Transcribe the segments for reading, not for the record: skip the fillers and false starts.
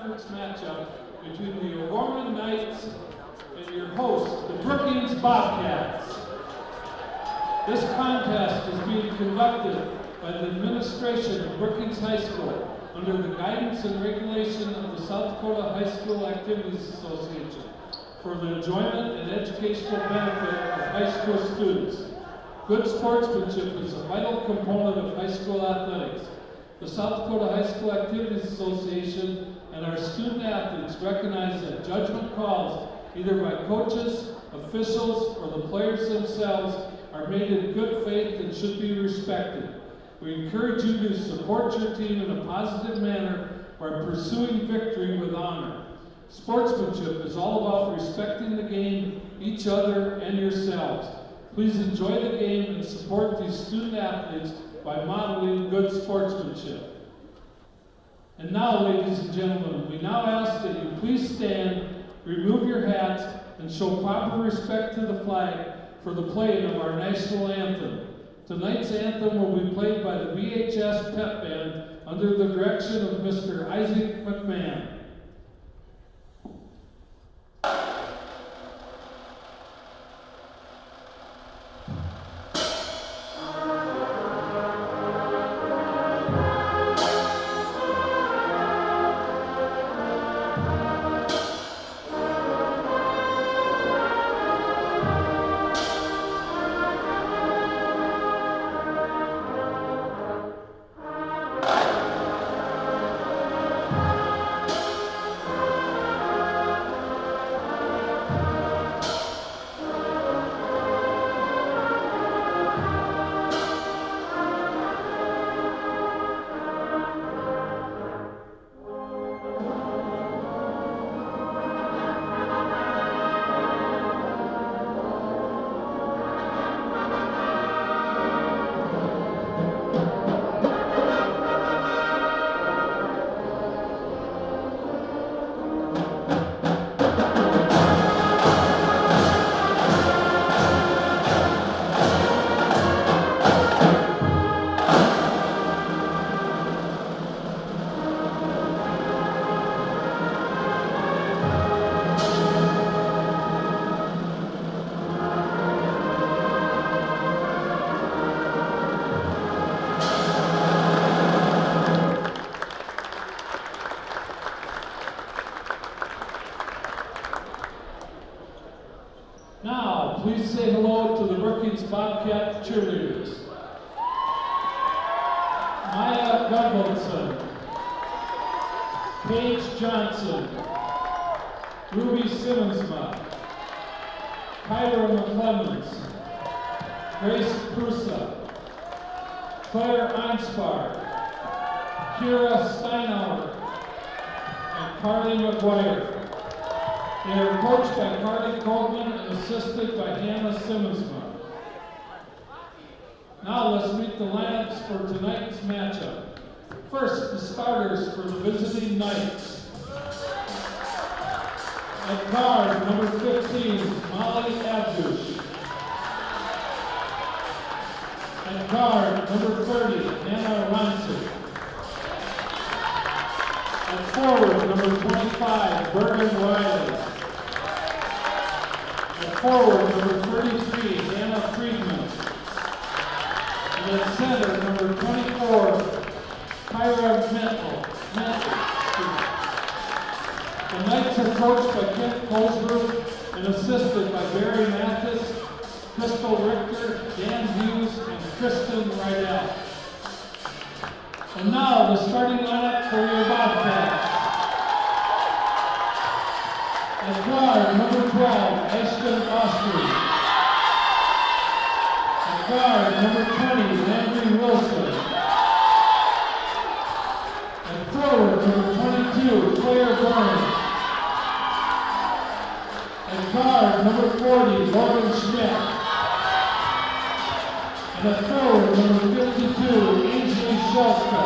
conference matchup between the O'Gorman Knights and your host, the Brookings Bobcats. This contest is being conducted by the administration of Brookings High School under the guidance and regulation of the South Dakota High School Activities Association for the enjoyment and educational benefit of high school students. Good sportsmanship is a vital component of high school athletics. The South Dakota High School Activities Association and our student athletes recognize that judgment calls, either by coaches, officials, or the players themselves, are made in good faith and should be respected. We encourage you to support your team in a positive manner by pursuing victory with honor. Sportsmanship is all about respecting the game, each other, and yourselves. Please enjoy the game and support these student athletes by modeling good sportsmanship. And now, ladies and gentlemen, we now ask that you please stand, remove your hats, and show proper respect to the flag for the playing of our national anthem. Tonight's anthem will be played by the BHS Pep Band under the direction of Mr. Isaac McMahon. Now, please say hello to the Brookings Bobcat cheerleaders. Maya Gudvaldson, Paige Johnson, Ruby Simmonsma, Kyra McClemens, Grace Prusa, Claire Einspar, Kira Steinauer, and Carly McGuire. They are coached by Carly Coleman and assisted by Hannah Simmonsma. Now let's meet the lineups for tonight's matchup. First, the starters for the visiting Knights. At guard, number 15, Molly Abdush. At guard, number 30, Hannah Ronsick. At forward, number 25, Bergen Riley. At forward, number 33, Hannah Friedman. And at center, number 24, Kyra Mentel. The Knights are coached by Kent Colesberg and assisted by Barry Mathis, Crystal Richter, Dan Hughes, and Kristen Rydell. And now, the starting lineup for your Bobcats. At guard, number 12, Ashton Austry. At guard, number 20, Landry Wilson. At forward, number 22, Claire Burns. At guard, number 40, Logan Schmidt. And at forward, number 52, Ainsley Schelska.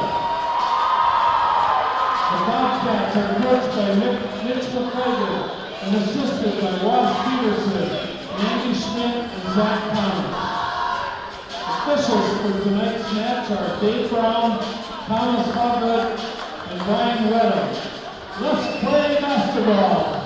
The Bobcats are coached by Mitch McCragen and assisted by Ross Peterson, Andy Schmidt, and Zach Thomas. Officials for tonight's match are Dave Brown, Thomas Hubbard, and Brian Weddle. Let's play basketball.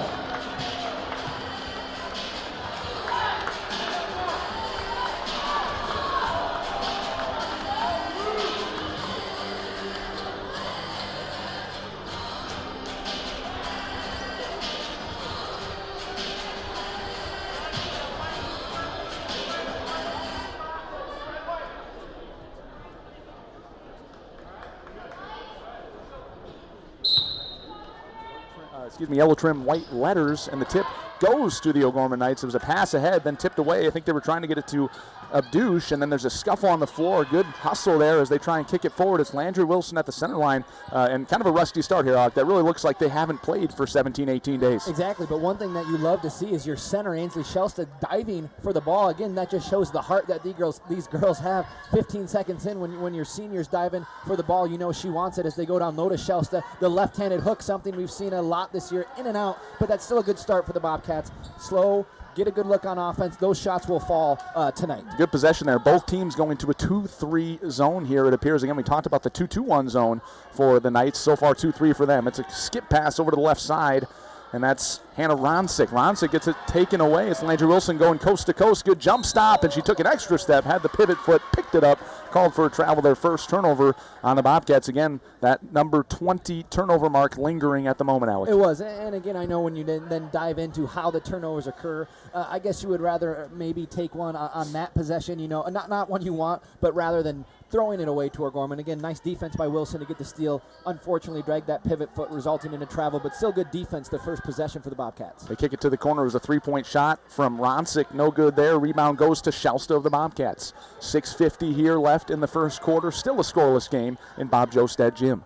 Yellow trim, white letters, and the tip goes to the O'Gorman Knights. It was a pass ahead, then tipped away. I think they were trying to get it to Abdouche, and then there's a scuffle on the floor. Good hustle there as they try and kick it forward. It's Landry Wilson at the center line, and kind of a rusty start here, Alec. That really looks like they haven't played for 17, 18 days. Exactly, but one thing that you love to see is your center, Ainsley Shelstad, diving for the ball. Again, that just shows the heart that these girls have. 15 seconds in, when your seniors diving for the ball, you know she wants it as they go down low to Shelstad. The left-handed hook, something we've seen a lot this year, in and out, but that's still a good start for the Bobcats. Slow, get a good look on offense. Those shots will fall tonight. Good possession there. Both teams going to a 2-3 zone here, it appears. Again, we talked about the 2-2-1 zone for the Knights. So far, 2-3 for them. It's a skip pass over to the left side, and that's Hannah Ronsick. Ronsick gets it taken away. It's Landry Wilson going coast to coast. Good jump stop, and she took an extra step, had the pivot foot, picked it up, called for a travel. Their first turnover on the Bobcats. Again, that number 20 turnover mark lingering at the moment, Alex. It was, and again, I know when you then dive into how the turnovers occur, I guess you would rather maybe take one on that possession, you know, not one you want, but rather than throwing it away to O'Gorman. Again, nice defense by Wilson to get the steal. Unfortunately, dragged that pivot foot, resulting in a travel, but still good defense the first possession for the Bobcats. They kick it to the corner. It was a three-point shot from Ronsick. No good there. Rebound goes to Shelstad of the Bobcats. 6:50 here left in the first quarter. Still a scoreless game in Bob Jostad Gym.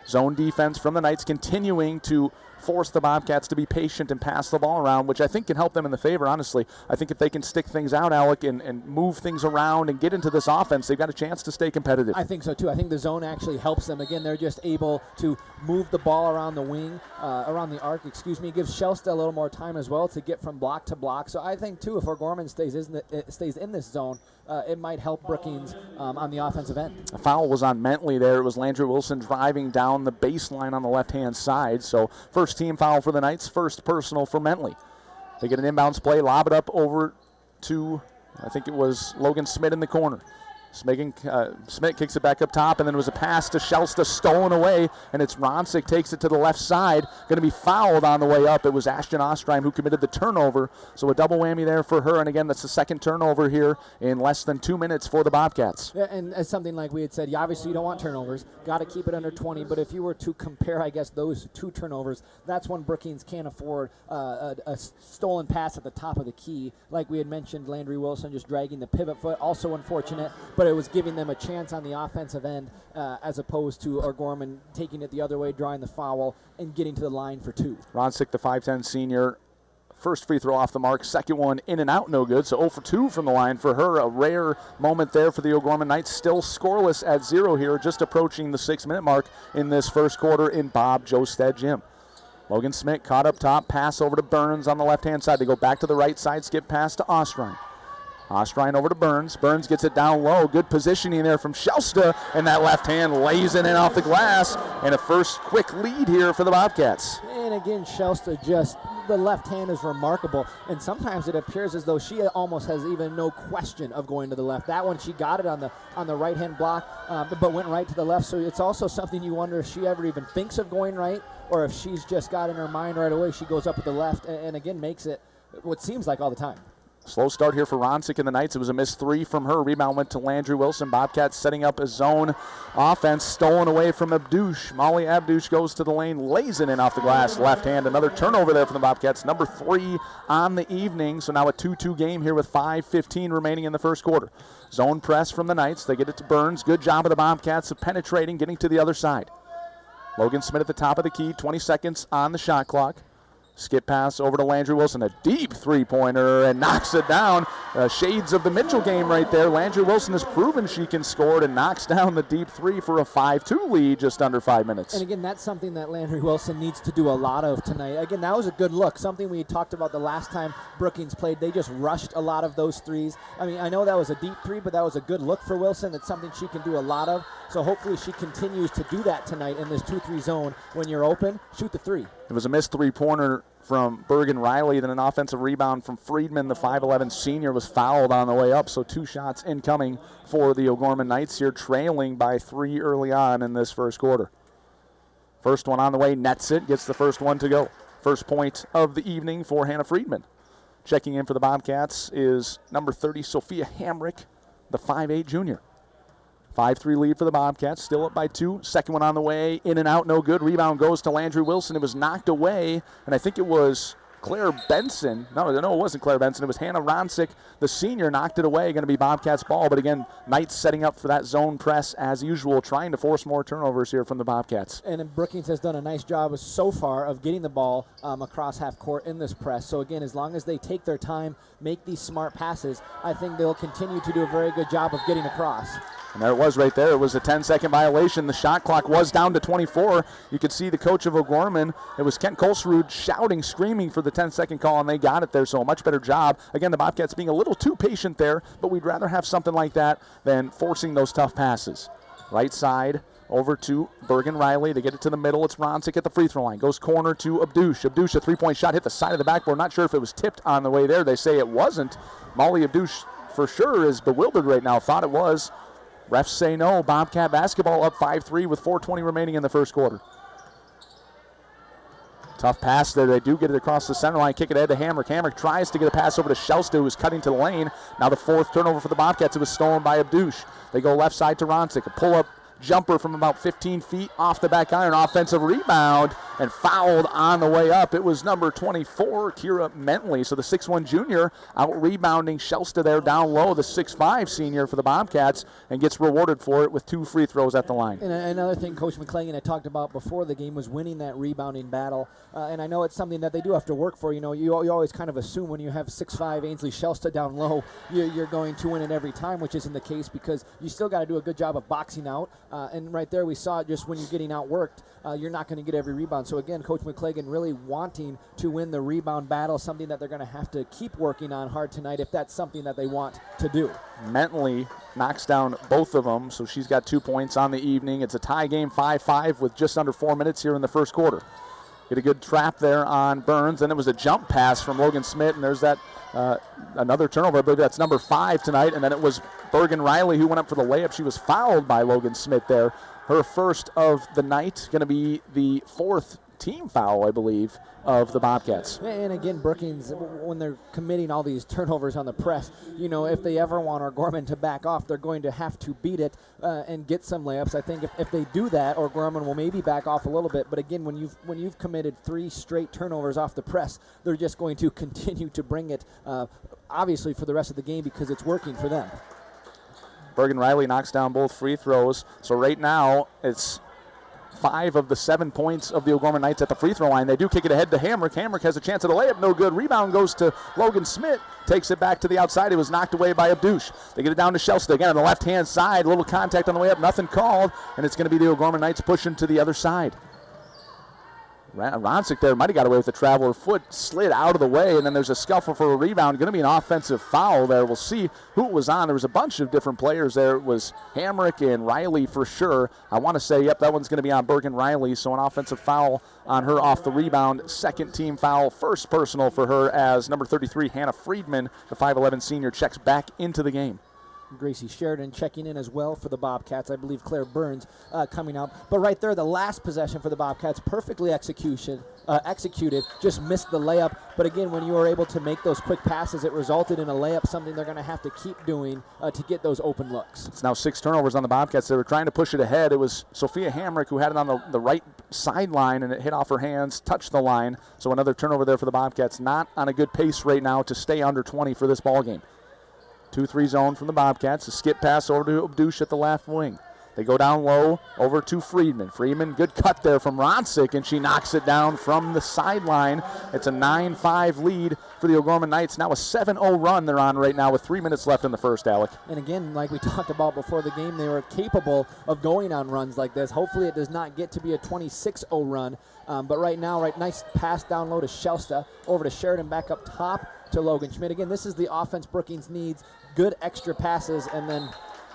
Zone defense from the Knights continuing to force the Bobcats to be patient and pass the ball around, which I think can help them in the favor, honestly. I think if they can stick things out, Alec, and move things around and get into this offense, they've got a chance to stay competitive. I think so, too. I think the zone actually helps them. Again, they're just able to move the ball around the wing, around the arc, It gives Shelstad a little more time as well to get from block to block. So I think, too, if O'Gorman stays in this zone, it might help Brookings on the offensive end. A foul was on Mentley there. It was Landry Wilson driving down the baseline on the left-hand side. So first team foul for the Knights, first personal for Mentley. They get an inbounds play, lob it up over to, I think it was Logan Smith in the corner. Smith kicks it back up top, and then it was a pass to Shelstad, stolen away, and it's Ronsick takes it to the left side. Going to be fouled on the way up. It was Ashton Ostrein who committed the turnover, so a double whammy there for her, and again, that's the second turnover here in less than 2 minutes for the Bobcats. Yeah, and as something like we had said, obviously you don't want turnovers, got to keep it under 20, but if you were to compare, I guess, those two turnovers, that's when Brookings can't afford a stolen pass at the top of the key. Like we had mentioned, Landry Wilson just dragging the pivot foot, also unfortunate, but it was giving them a chance on the offensive end as opposed to O'Gorman taking it the other way, drawing the foul, and getting to the line for two. Ronsick, the 5'10 senior, first free throw off the mark, second one in and out, no good. So 0 for 2 from the line for her. A rare moment there for the O'Gorman Knights. Still scoreless at 0 here, just approaching the 6-minute mark in this first quarter in Bob Jostad Gym. Logan Smith caught up top, pass over to Burns on the left-hand side. They go back to the right side, skip pass to Ostrein. Ostrein over to Burns. Burns gets it down low. Good positioning there from Shelstad, and that left hand lays it in off the glass, and a first quick lead here for the Bobcats. And again, Shelstad just, the left hand is remarkable, and sometimes it appears as though she almost has even no question of going to the left. That one, she got it on the right-hand block, but went right to the left, so it's also something you wonder if she ever even thinks of going right, or if she's just got in her mind right away, she goes up with the left, and again makes it what seems like all the time. Slow start here for Ronsick and the Knights. It was a missed 3 from her. Rebound went to Landry Wilson. Bobcats setting up a zone offense. Stolen away from Abdouche. Molly Abdouche goes to the lane, lays it in off the glass. Left hand. Another turnover there for the Bobcats. Number 3 on the evening. So now a 2-2 game here with 5:15 remaining in the first quarter. Zone press from the Knights. They get it to Burns. Good job of the Bobcats of penetrating, getting to the other side. Logan Smith at the top of the key. 20 seconds on the shot clock. Skip pass over to Landry Wilson, a deep three-pointer, and knocks it down. Shades of the Mitchell game right there. Landry Wilson has proven she can score and knocks down the deep three for a 5-2 lead just under 5 minutes. And again, that's something that Landry Wilson needs to do a lot of tonight. Again, that was a good look, something we talked about the last time Brookings played. They just rushed a lot of those threes. I mean, I know that was a deep three, but that was a good look for Wilson. It's something she can do a lot of. So hopefully she continues to do that tonight in this 2-3 zone. When you're open, shoot the three. It was a missed three-pointer from Bergen Riley, then an offensive rebound from Friedman. The 5'11 senior was fouled on the way up, so 2 shots incoming for the O'Gorman Knights here, trailing by 3 early on in this first quarter. First one on the way, nets it, gets the first one to go. First point of the evening for Hannah Friedman. Checking in for the Bobcats is number 30, Sophia Hamrick, the 5'8 junior. 5-3 lead for the Bobcats, still up by 2. Second one on the way, in and out, no good. Rebound goes to Landry Wilson. It was knocked away, and I think it was Claire Benson. No, it wasn't Claire Benson. It was Hannah Ronsick, the senior, knocked it away. Going to be Bobcats ball, but again, Knights setting up for that zone press as usual, trying to force more turnovers here from the Bobcats. And Brookings has done a nice job so far of getting the ball across half court in this press. So again, as long as they take their time, make these smart passes, I think they'll continue to do a very good job of getting across. And there it was right there. It was a 10-second violation. The shot clock was down to 24. You could see the coach of O'Gorman. It was Kent Kolsrud shouting, screaming for the 10-second call, and they got it there, so a much better job. Again, the Bobcats being a little too patient there, but we'd rather have something like that than forcing those tough passes. Right side over to Bergen Riley. They get it to the middle. It's Ronsick at the free throw line. Goes corner to Abdush. Abdush, a three-point shot, hit the side of the backboard. Not sure if it was tipped on the way there. They say it wasn't. Molly Abdush for sure is bewildered right now. Thought it was. Refs say no. Bobcat basketball up 5-3 with 4:20 remaining in the first quarter. Tough pass there. They do get it across the center line. Kick it ahead to Hamrick. Hamrick tries to get a pass over to Shelsta, who is cutting to the lane. Now the 4th turnover for the Bobcats. It was stolen by Abdush. They go left side to Ronsick. A pull-up jumper from about 15 feet off the back iron. Offensive rebound and fouled on the way up. It was number 24, Kira Mentley. So the 6'1 junior out rebounding Shelsta there down low, the 6'5 senior for the Bobcats, and gets rewarded for it with 2 free throws at the line. And another thing Coach McClengan had talked about before the game was winning that rebounding battle. And I know it's something that they do have to work for. You know, you always kind of assume when you have 6'5 Ainsley Shelsta down low, you're going to win it every time, which isn't the case because you still got to do a good job of boxing out. And right there we saw just when you're getting outworked, you're not going to get every rebound. So again, Coach McClengan really wanting to win the rebound battle, something that they're going to have to keep working on hard tonight if that's something that they want to do. Mentley knocks down both of them, so she's got 2 points on the evening. It's a tie game, 5-5 with just under 4 minutes here in the first quarter. Get a good trap there on Burns. Then it was a jump pass from Logan Smith, and there's that another turnover. I believe that's number 5 tonight. And then it was Bergen Riley who went up for the layup. She was fouled by Logan Smith there. Her first of the night, going to be the 4th team foul, I believe, of the Bobcats. And again, Brookings, when they're committing all these turnovers on the press, you know, if they ever want O'Gorman to back off, they're going to have to beat it and get some layups. I think if they do that, O'Gorman will maybe back off a little bit. But again, when you've committed 3 straight turnovers off the press, they're just going to continue to bring it, obviously, for the rest of the game because it's working for them. Bergen Riley knocks down both free throws. So right now, it's 5 of the 7 points of the O'Gorman Knights at the free throw line. They do kick it ahead to Hamrick. Hamrick has a chance at a layup. No good. Rebound goes to Logan Smith. Takes it back to the outside. It was knocked away by Abdush. They get it down to Shelsta. Again on the left-hand side. A little contact on the way up. Nothing called. And it's going to be the O'Gorman Knights pushing to the other side. Ronsick there might have got away with the travel. Her foot slid out of the way, and then there's a scuffle for a rebound. Going to be an offensive foul there. We'll see who it was on. There was a bunch of different players there. It was Hamrick and Riley for sure. I want to say, yep, that one's going to be on Bergen Riley, so an offensive foul on her off the rebound. 2nd team foul, 1st personal for her as number 33, Hannah Friedman, the 5'11 senior, checks back into the game. Gracie Sheridan checking in as well for the Bobcats. I believe Claire Burns coming out. But right there, the last possession for the Bobcats, perfectly executed, just missed the layup. But again, when you are able to make those quick passes, it resulted in a layup, something they're going to have to keep doing to get those open looks. It's now 6 turnovers on the Bobcats. They were trying to push it ahead. It was Sophia Hamrick who had it on the right sideline, and it hit off her hands, touched the line. So another turnover there for the Bobcats. Not on a good pace right now to stay under 20 for this ball game. 2-3 zone from the Bobcats. A skip pass over to Abdush at the left wing. They go down low over to Friedman. Friedman, good cut there from Ronsick, and she knocks it down from the sideline. It's a 9-5 lead for the O'Gorman Knights. Now a 7-0 run they're on right now with 3 minutes left in the first, Alec. And again, like we talked about before the game, they were capable of going on runs like this. Hopefully it does not get to be a 26-0 run. But right now, nice pass down low to Shelsta, over to Sheridan, back up top to Logan Schmidt. Again, this is the offense Brookings needs. Good extra passes, and then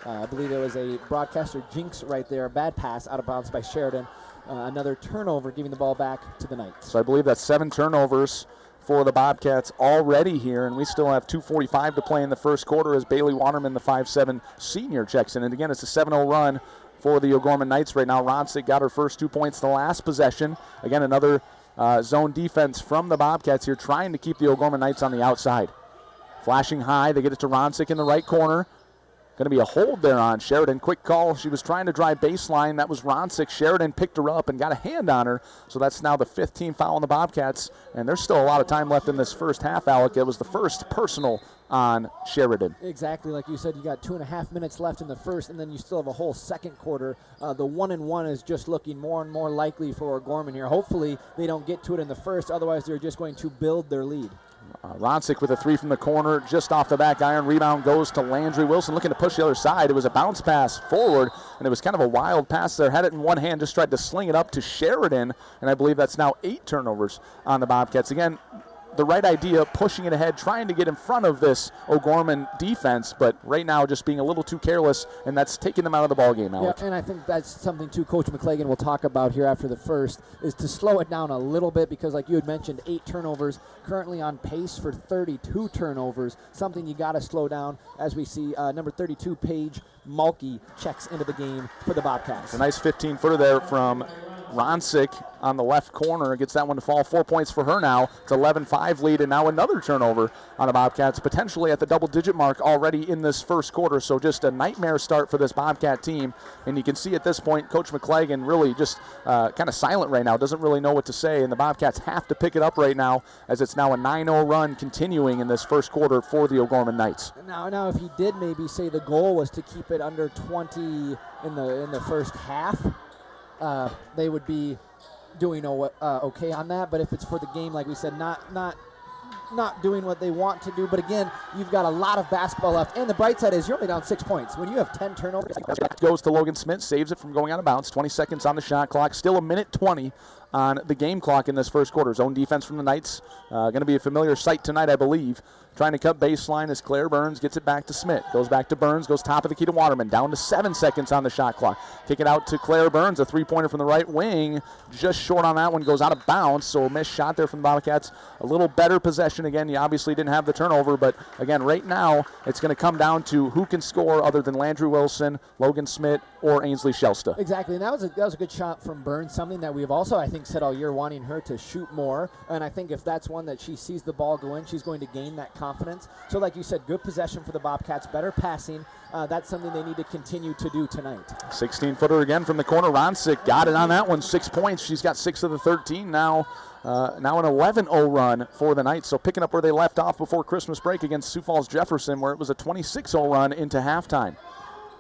I believe there was a broadcaster jinx right there, a bad pass out of bounds by Sheridan. Another turnover, giving the ball back to the Knights. So I believe that's 7 turnovers for the Bobcats already here, and we still have 2:45 to play in the first quarter as Bailey Waterman, the 5'7" senior, checks in. And again, it's a 7-0 run for the O'Gorman Knights right now. Ronsick got her first 2 points the last possession. Again, another zone defense from the Bobcats here, trying to keep the O'Gorman Knights on the outside. Flashing high, they get it to Ronsick in the right corner. Going to be a hold there on Sheridan. Quick call. She was trying to drive baseline. That was Ronsick. Sheridan picked her up and got a hand on her. So that's now the 5th team foul on the Bobcats. And there's still a lot of time left in this first half, Alec. It was the first personal on Sheridan. Exactly. Like you said, you got 2.5 minutes left in the first, and then you still have a whole second quarter. The 1-and-1 is just looking more and more likely for O'Gorman here. Hopefully they don't get to it in the first. Otherwise, they're just going to build their lead. Ronsick with a 3 from the corner, just off the back iron. Rebound goes to Landry Wilson, looking to push the other side. It was a bounce pass forward, and it was kind of a wild pass there. Had it in one hand, just tried to sling it up to Sheridan, and I believe that's now 8 turnovers on the Bobcats. Again, the right idea, pushing it ahead, trying to get in front of this O'Gorman defense, but right now just being a little too careless, and that's taking them out of the ballgame, Alec. Yeah, and I think that's something, too, Coach McClagan will talk about here after the first, is to slow it down a little bit because, like you had mentioned, 8 turnovers, currently on pace for 32 turnovers, something you got to slow down as we see number 32, Paige Mulkey, checks into the game for the Bobcats. A nice 15-footer there from Ronsick on the left corner. Gets that one to fall. 4 points for her now. It's 11-5 lead, and now another turnover on the Bobcats, potentially at the double-digit mark already in this first quarter. So just a nightmare start for this Bobcat team. And you can see at this point, Coach McClagan really just kind of silent right now, doesn't really know what to say. And the Bobcats have to pick it up right now as it's now a 9-0 run continuing in this first quarter for the O'Gorman Knights. Now, if he did maybe say the goal was to keep it under 20 in the first half, they would be doing okay on that. But if it's for the game, like we said, not doing what they want to do. But again, you've got a lot of basketball left. And the bright side is you're only down 6 points. When you have 10 turnovers. Goes to Logan Smith, saves it from going out of bounds. 20 seconds on the shot clock. Still a minute 20 on the game clock in this first quarter. Zone defense from the Knights. Going to be a familiar sight tonight, I believe. Trying to cut baseline as Claire Burns gets it back to Smith. Goes back to Burns, goes top of the key to Waterman. Down to 7 seconds on the shot clock. Kick it out to Claire Burns, a 3-pointer from the right wing. Just short on that one, goes out of bounds. So a missed shot there from the Bobcats. A little better possession again. You obviously didn't have the turnover, but again, right now, it's going to come down to who can score other than Landry Wilson, Logan Smith, or Ainsley Shelsta. Exactly, and that was a good shot from Burns, something that we've also, I think, said all year, wanting her to shoot more. And I think if that's one that she sees the ball go in, she's going to gain that confidence. So like you said, good possession for the Bobcats, better passing. That's something they need to continue to do tonight. 16-footer again from the corner. Ronsick got it on that one, 6 points. She's got 6 of the 13 now. Now an 11-0 run for the Knights. So picking up where they left off before Christmas break against Sioux Falls Jefferson, where it was a 26-0 run into halftime.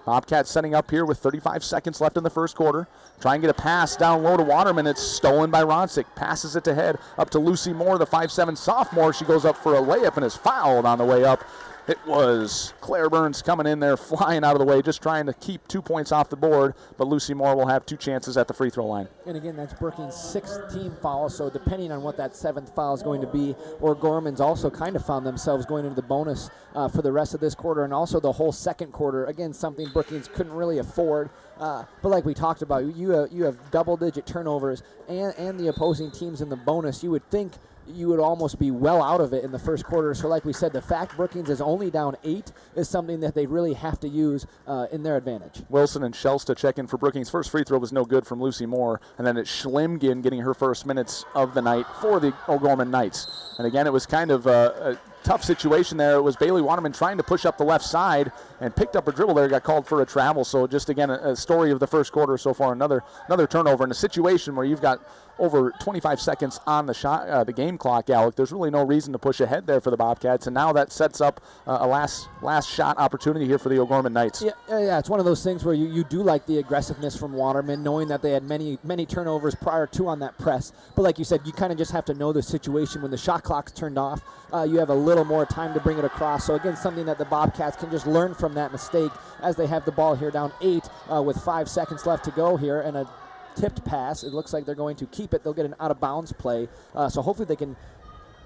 Bobcats setting up here with 35 seconds left in the first quarter. Try and get a pass down low to Waterman. It's stolen by Ronsick. Passes it to head up to Lucy Moore, the 5'7" sophomore. She goes up for a layup and is fouled on the way up. It was Claire Burns coming in there, flying out of the way, just trying to keep 2 points off the board, but Lucy Moore will have 2 chances at the free throw line. And again, that's Brookings' 6th team foul, so depending on what that 7th foul is going to be, O'Gorman's also kind of found themselves going into the bonus for the rest of this quarter and also the whole second quarter. Again, something Brookings couldn't really afford. But like we talked about, you have double-digit turnovers and the opposing teams in the bonus. You would think you would almost be well out of it in the first quarter. So like we said, the fact Brookings is only down 8 is something that they really have to use in their advantage. Wilson and Shelsta check in for Brookings. First free throw was no good from Lucy Moore. And then it's Schlimgin getting her first minutes of the night for the O'Gorman Knights. And again, it was kind of a tough situation there. It was Bailey Waterman trying to push up the left side and picked up a dribble there, got called for a travel. So just again, a story of the first quarter so far. Another turnover in a situation where you've got over 25 seconds on the game clock, Alec. There's really no reason to push ahead there for the Bobcats, and now that sets up a last shot opportunity here for the O'Gorman Knights. Yeah, it's one of those things where you do like the aggressiveness from Waterman, knowing that they had many turnovers prior to on that press. But like you said, you kind of just have to know the situation. When the shot clock's turned off, you have a little more time to bring it across. So again, something that the Bobcats can just learn from that mistake as they have the ball here down 8 with 5 seconds left to go here, and a tipped pass. It looks like they're going to keep it. They'll get an out-of-bounds play. So hopefully they can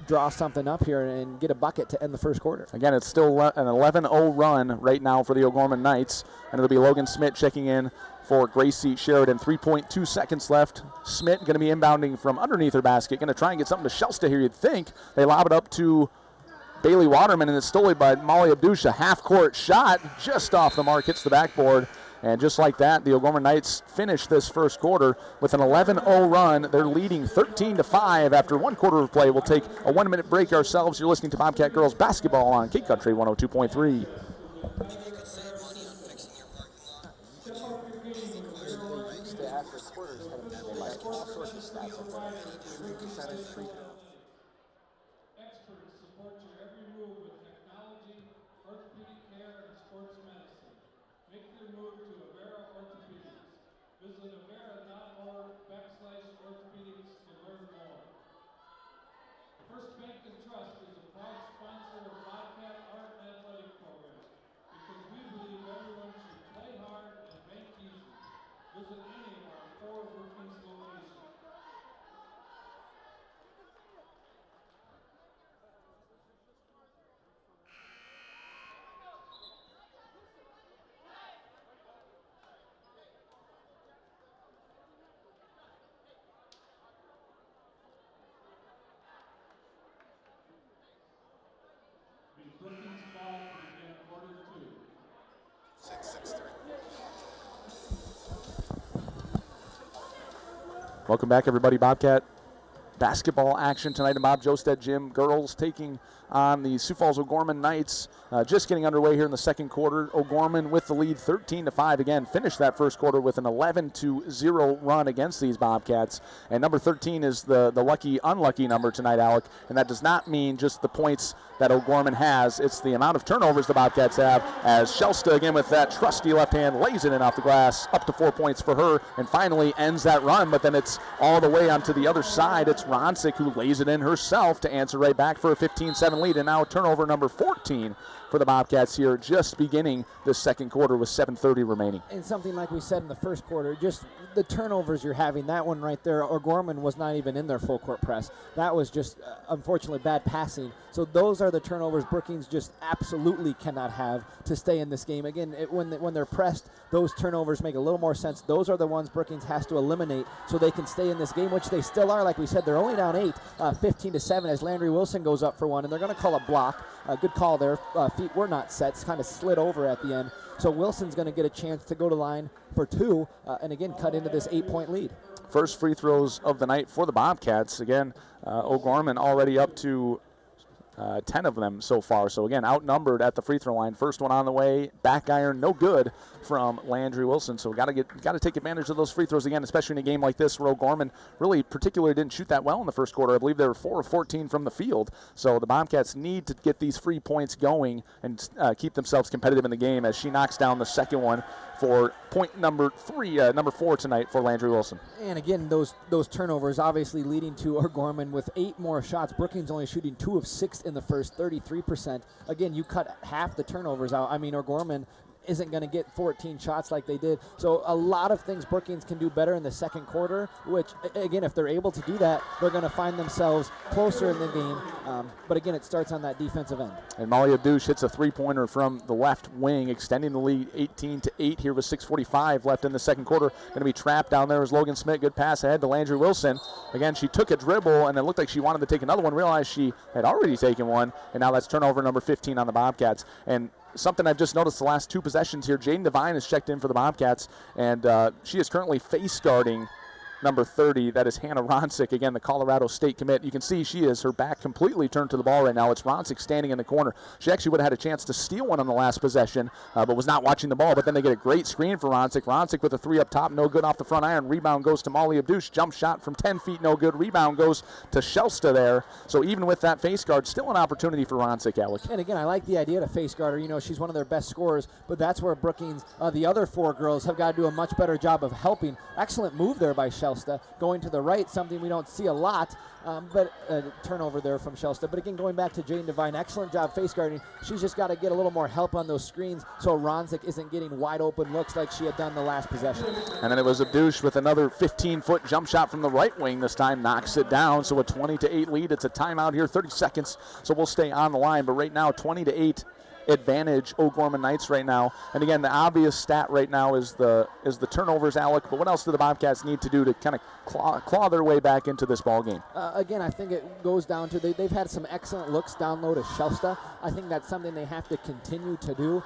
draw something up here and get a bucket to end the first quarter. Again, it's still an 11-0 run right now for the O'Gorman Knights, and it'll be Logan Smith checking in for Gracie Sheridan. 3.2 seconds left. Smith going to be inbounding from underneath her basket, going to try and get something to Shelsta here, you'd think. They lob it up to Bailey Waterman, and it's stolen by Molly Abdush. A half-court shot just off the mark, hits the backboard. And just like that, the O'Gorman Knights finish this first quarter with an 11-0 run. They're leading 13-5 after one quarter of play. We'll take a 1-minute break ourselves. You're listening to Bobcat Girls Basketball on King Country 102.3. Experts support your every move with technology, orthopedic care, and sports medicine. Make your move to Avera Orthopedics. Visit avera.org/orthopedics to learn more. First Bank and Trust is a proud sponsor of Bobcat Art and Athletic Program because we believe everyone should play hard and bank easy. Visit any of our 4 Brookings locations. Brookings ball to begin quarter 2. Welcome back, everybody. Bobcat basketball action tonight in Bob Josted Gym. Girls taking on the Sioux Falls O'Gorman Knights. Just getting underway here in the second quarter. O'Gorman with the lead 13-5. Again, finished that first quarter with an 11-0 run against these Bobcats. And number 13 is the lucky, unlucky number tonight, Alec. And that does not mean just the points that O'Gorman has. It's the amount of turnovers the Bobcats have, as Shelsta, again, with that trusty left hand, lays it in off the glass, up to 4 points for her, and finally ends that run. But then it's all the way onto the other side. It's Ronsick who lays it in herself to answer right back for a 15-7 lead. And now turnover number 14 for the Bobcats here, just beginning the second quarter with 7:30 remaining. And something like we said in the first quarter, just the turnovers you're having, that one right there, O'Gorman was not even in their full court press. That was just, unfortunately, bad passing. So those are the turnovers Brookings just absolutely cannot have to stay in this game. Again, when they're pressed, those turnovers make a little more sense. Those are the ones Brookings has to eliminate so they can stay in this game, which they still are. Like we said, they're only down 8, 15-7 as Landry Wilson goes up for one, and they're going to call a block. Good call there. Feet were not set. It's kind of slid over at the end. So Wilson's going to get a chance to go to line for 2 and, again, cut into this 8-point lead. First free throws of the night for the Bobcats. Again, O'Gorman already up to 10 of them so far. So, again, outnumbered at the free throw line. First one on the way. Back iron, no good from Landry Wilson. So, got to take advantage of those free throws again, especially in a game like this where O'Gorman really particularly didn't shoot that well in the first quarter. I believe they were 4 of 14 from the field. So, the Bobcats need to get these free points going and keep themselves competitive in the game as she knocks down the second one for point number 4 tonight for Landry Wilson. And again, those turnovers obviously leading to O'Gorman with 8 more shots. Brookings only shooting 2 of 6 in the first, 33%. Again, you cut half the turnovers out. I mean, O'Gorman isn't going to get 14 shots like they did. So a lot of things Brookings can do better in the second quarter, which, again, if they're able to do that, they're going to find themselves closer in the game. But, again, it starts on that defensive end. And Molly Abdush hits a three-pointer from the left wing, extending the lead 18-8 here with 6:45 left in the second quarter. Going to be trapped down there as Logan Smith. Good pass ahead to Landry Wilson. Again, she took a dribble, and it looked like she wanted to take another one, realized she had already taken one, and now that's turnover number 15 on the Bobcats. And something I've just noticed the last 2 possessions here, Jaden Devine has checked in for the Bobcats, and she is currently face guarding number 30. That is Hannah Ronsick, again, the Colorado State commit. You can see she is her back completely turned to the ball right now. It's Ronsick standing in the corner. She actually would have had a chance to steal one on the last possession, but was not watching the ball. But then they get a great screen for Ronsick. Ronsick with a 3 up top, no good off the front iron. Rebound goes to Molly Abdush. Jump shot from 10 feet, no good. Rebound goes to Shelsta there. So even with that face guard, still an opportunity for Ronsick, Alec. And again, I like the idea to face guard her. You know, she's one of their best scorers, but that's where Brookings, the other 4 girls, have got to do a much better job of helping. Excellent move there by Shelsta. Shelsta. Going to the right, something we don't see a lot, but turnover there from Shelsta. But again, going back to Jane Devine, excellent job face guarding. She's just got to get a little more help on those screens so Ronzik isn't getting wide open looks like she had done the last possession. And then it was Abdush with another 15-foot jump shot from the right wing this time, knocks it down. So a 20-8 lead. It's a timeout here, 30 seconds, so we'll stay on the line. But right now, 20-8 advantage O'Gorman Knights right now. And again, the obvious stat right now is the turnovers, Alec. But what else do the Bobcats need to do to kind of claw their way back into this ball game? Again, I think it goes down to they've had some excellent looks down low to Shelsta. I think that's something they have to continue to do.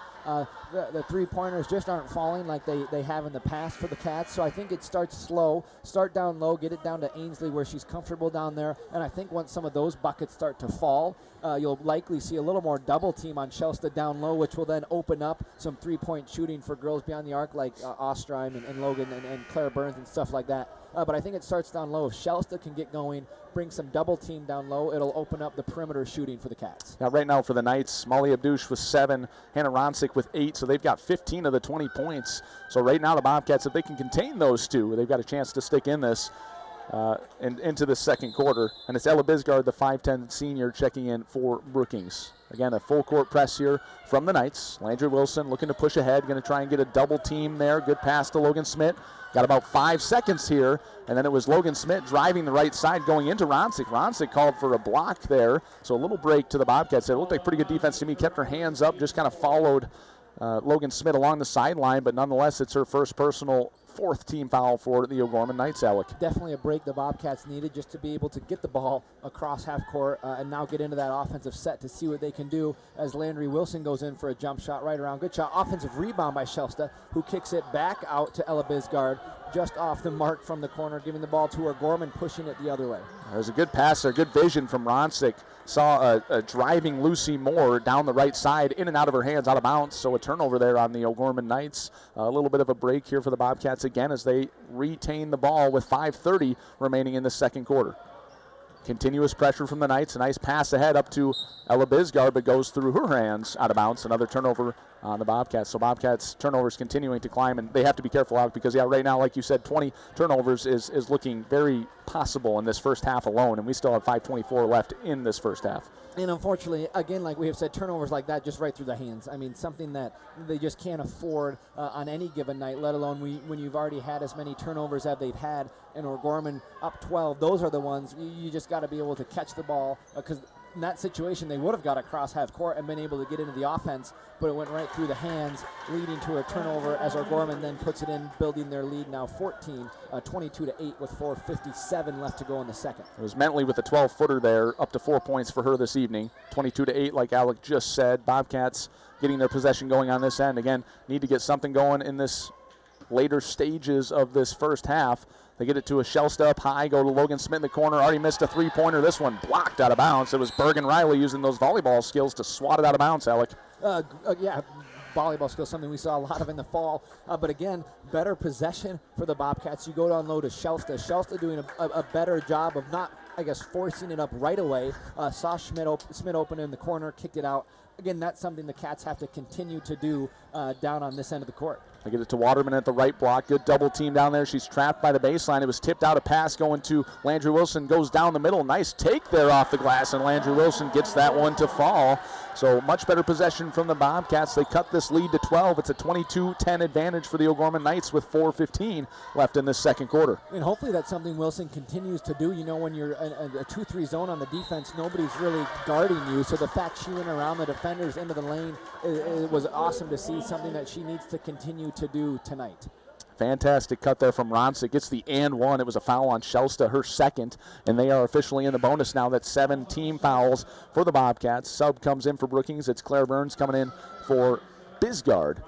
The three-pointers just aren't falling like they have in the past for the Cats. So I think it starts slow, start down low, get it down to Ainsley where she's comfortable down there. And I think once some of those buckets start to fall, you'll likely see a little more double team on Shelsta down low, which will then open up some three-point shooting for girls beyond the arc like Ostreim and Logan and Claire Burns and stuff like that. But I think it starts down low. If Shelsta can get going, bring some double team down low, it'll open up the perimeter shooting for the Cats. Now right now for the Knights, Molly Abdush with 7, Hannah Ronsick with 8, so they've got 15 of the 20 points. So right now the Bobcats, if they can contain those two, they've got a chance to stick in this into the second quarter. And it's Ella Bisgard, the 5'10 senior, checking in for Brookings. Again, a full court press here from the Knights. Landry Wilson looking to push ahead, going to try and get a double team there. Good pass to Logan Smith. Got about 5 seconds here, and then it was Logan Smith driving the right side going into Ronsick. Ronsick called for a block there, so a little break to the Bobcats. It looked like pretty good defense to me. Kept her hands up, just kind of followed Logan Smith along the sideline, but nonetheless, it's her first personal 4th team foul for the O'Gorman Knights, Alec. Definitely a break the Bobcats needed just to be able to get the ball across half court and now get into that offensive set to see what they can do as Landry Wilson goes in for a jump shot right around. Good shot. Offensive rebound by Shelsta, who kicks it back out to Ella Bisgard just off the mark from the corner, giving the ball to O'Gorman, pushing it the other way. There's a good pass there, good vision from Ronsick. Saw a driving Lucy Moore down the right side, in and out of her hands, out of bounds. So a turnover there on the O'Gorman Knights. A little bit of a break here for the Bobcats again as they retain the ball with 5:30 remaining in the second quarter. Continuous pressure from the Knights. A nice pass ahead up to Ella Bisgard, but goes through her hands, out of bounds. Another turnover on the Bobcats. So Bobcats turnovers continuing to climb, and they have to be careful out because, yeah, right now, like you said, 20 turnovers is looking very possible in this first half alone, and we still have 5:24 left in this first half. And unfortunately, again, like we have said, turnovers like that just right through the hands. I mean, something that they just can't afford on any given night, let alone when you've already had as many turnovers as they've had and O'Gorman up 12. Those are the ones you just got to be able to catch the ball because in that situation, they would have got across half court and been able to get into the offense, but it went right through the hands, leading to a turnover as O'Gorman then puts it in, building their lead now 22-8 with 4:57 left to go in the second. It was Mentley with a 12-footer there, up to 4 points for her this evening. 22-8, like Alec just said. Bobcats getting their possession going on this end. Again, need to get something going in this later stages of this first half. They get it to a Shelsta up high, go to Logan Smith in the corner. Already missed a three-pointer. This one blocked out of bounds. It was Bergen Riley using those volleyball skills to swat it out of bounds, Alec. Yeah, volleyball skills, something we saw a lot of in the fall. But again, better possession for the Bobcats. You go down low to Shelsta. Shelsta doing a better job of not, I guess, forcing it up right away. Saw Smith open in the corner, kicked it out. Again, that's something the Cats have to continue to do down on this end of the court. They get it to Waterman at the right block. Good double team down there. She's trapped by the baseline. It was tipped out. A pass going to Landry Wilson. Goes down the middle. Nice take there off the glass, and Landry Wilson gets that one to fall. So much better possession from the Bobcats. They cut this lead to 12. It's a 22-10 advantage for the O'Gorman Knights with 4:15 left in this second quarter. And hopefully that's something Wilson continues to do. You know, when you're a 2-3 zone on the defense, nobody's really guarding you. So the fact she went around the defenders into the lane, it was awesome to see, something that she needs to continue to do tonight. Fantastic cut there from Ronsick. Gets the and one. It was a foul on Shelsta, her second, and they are officially in the bonus now. That's 7 team fouls for the Bobcats. Sub comes in for Brookings. It's Claire Burns coming in for Bisgard.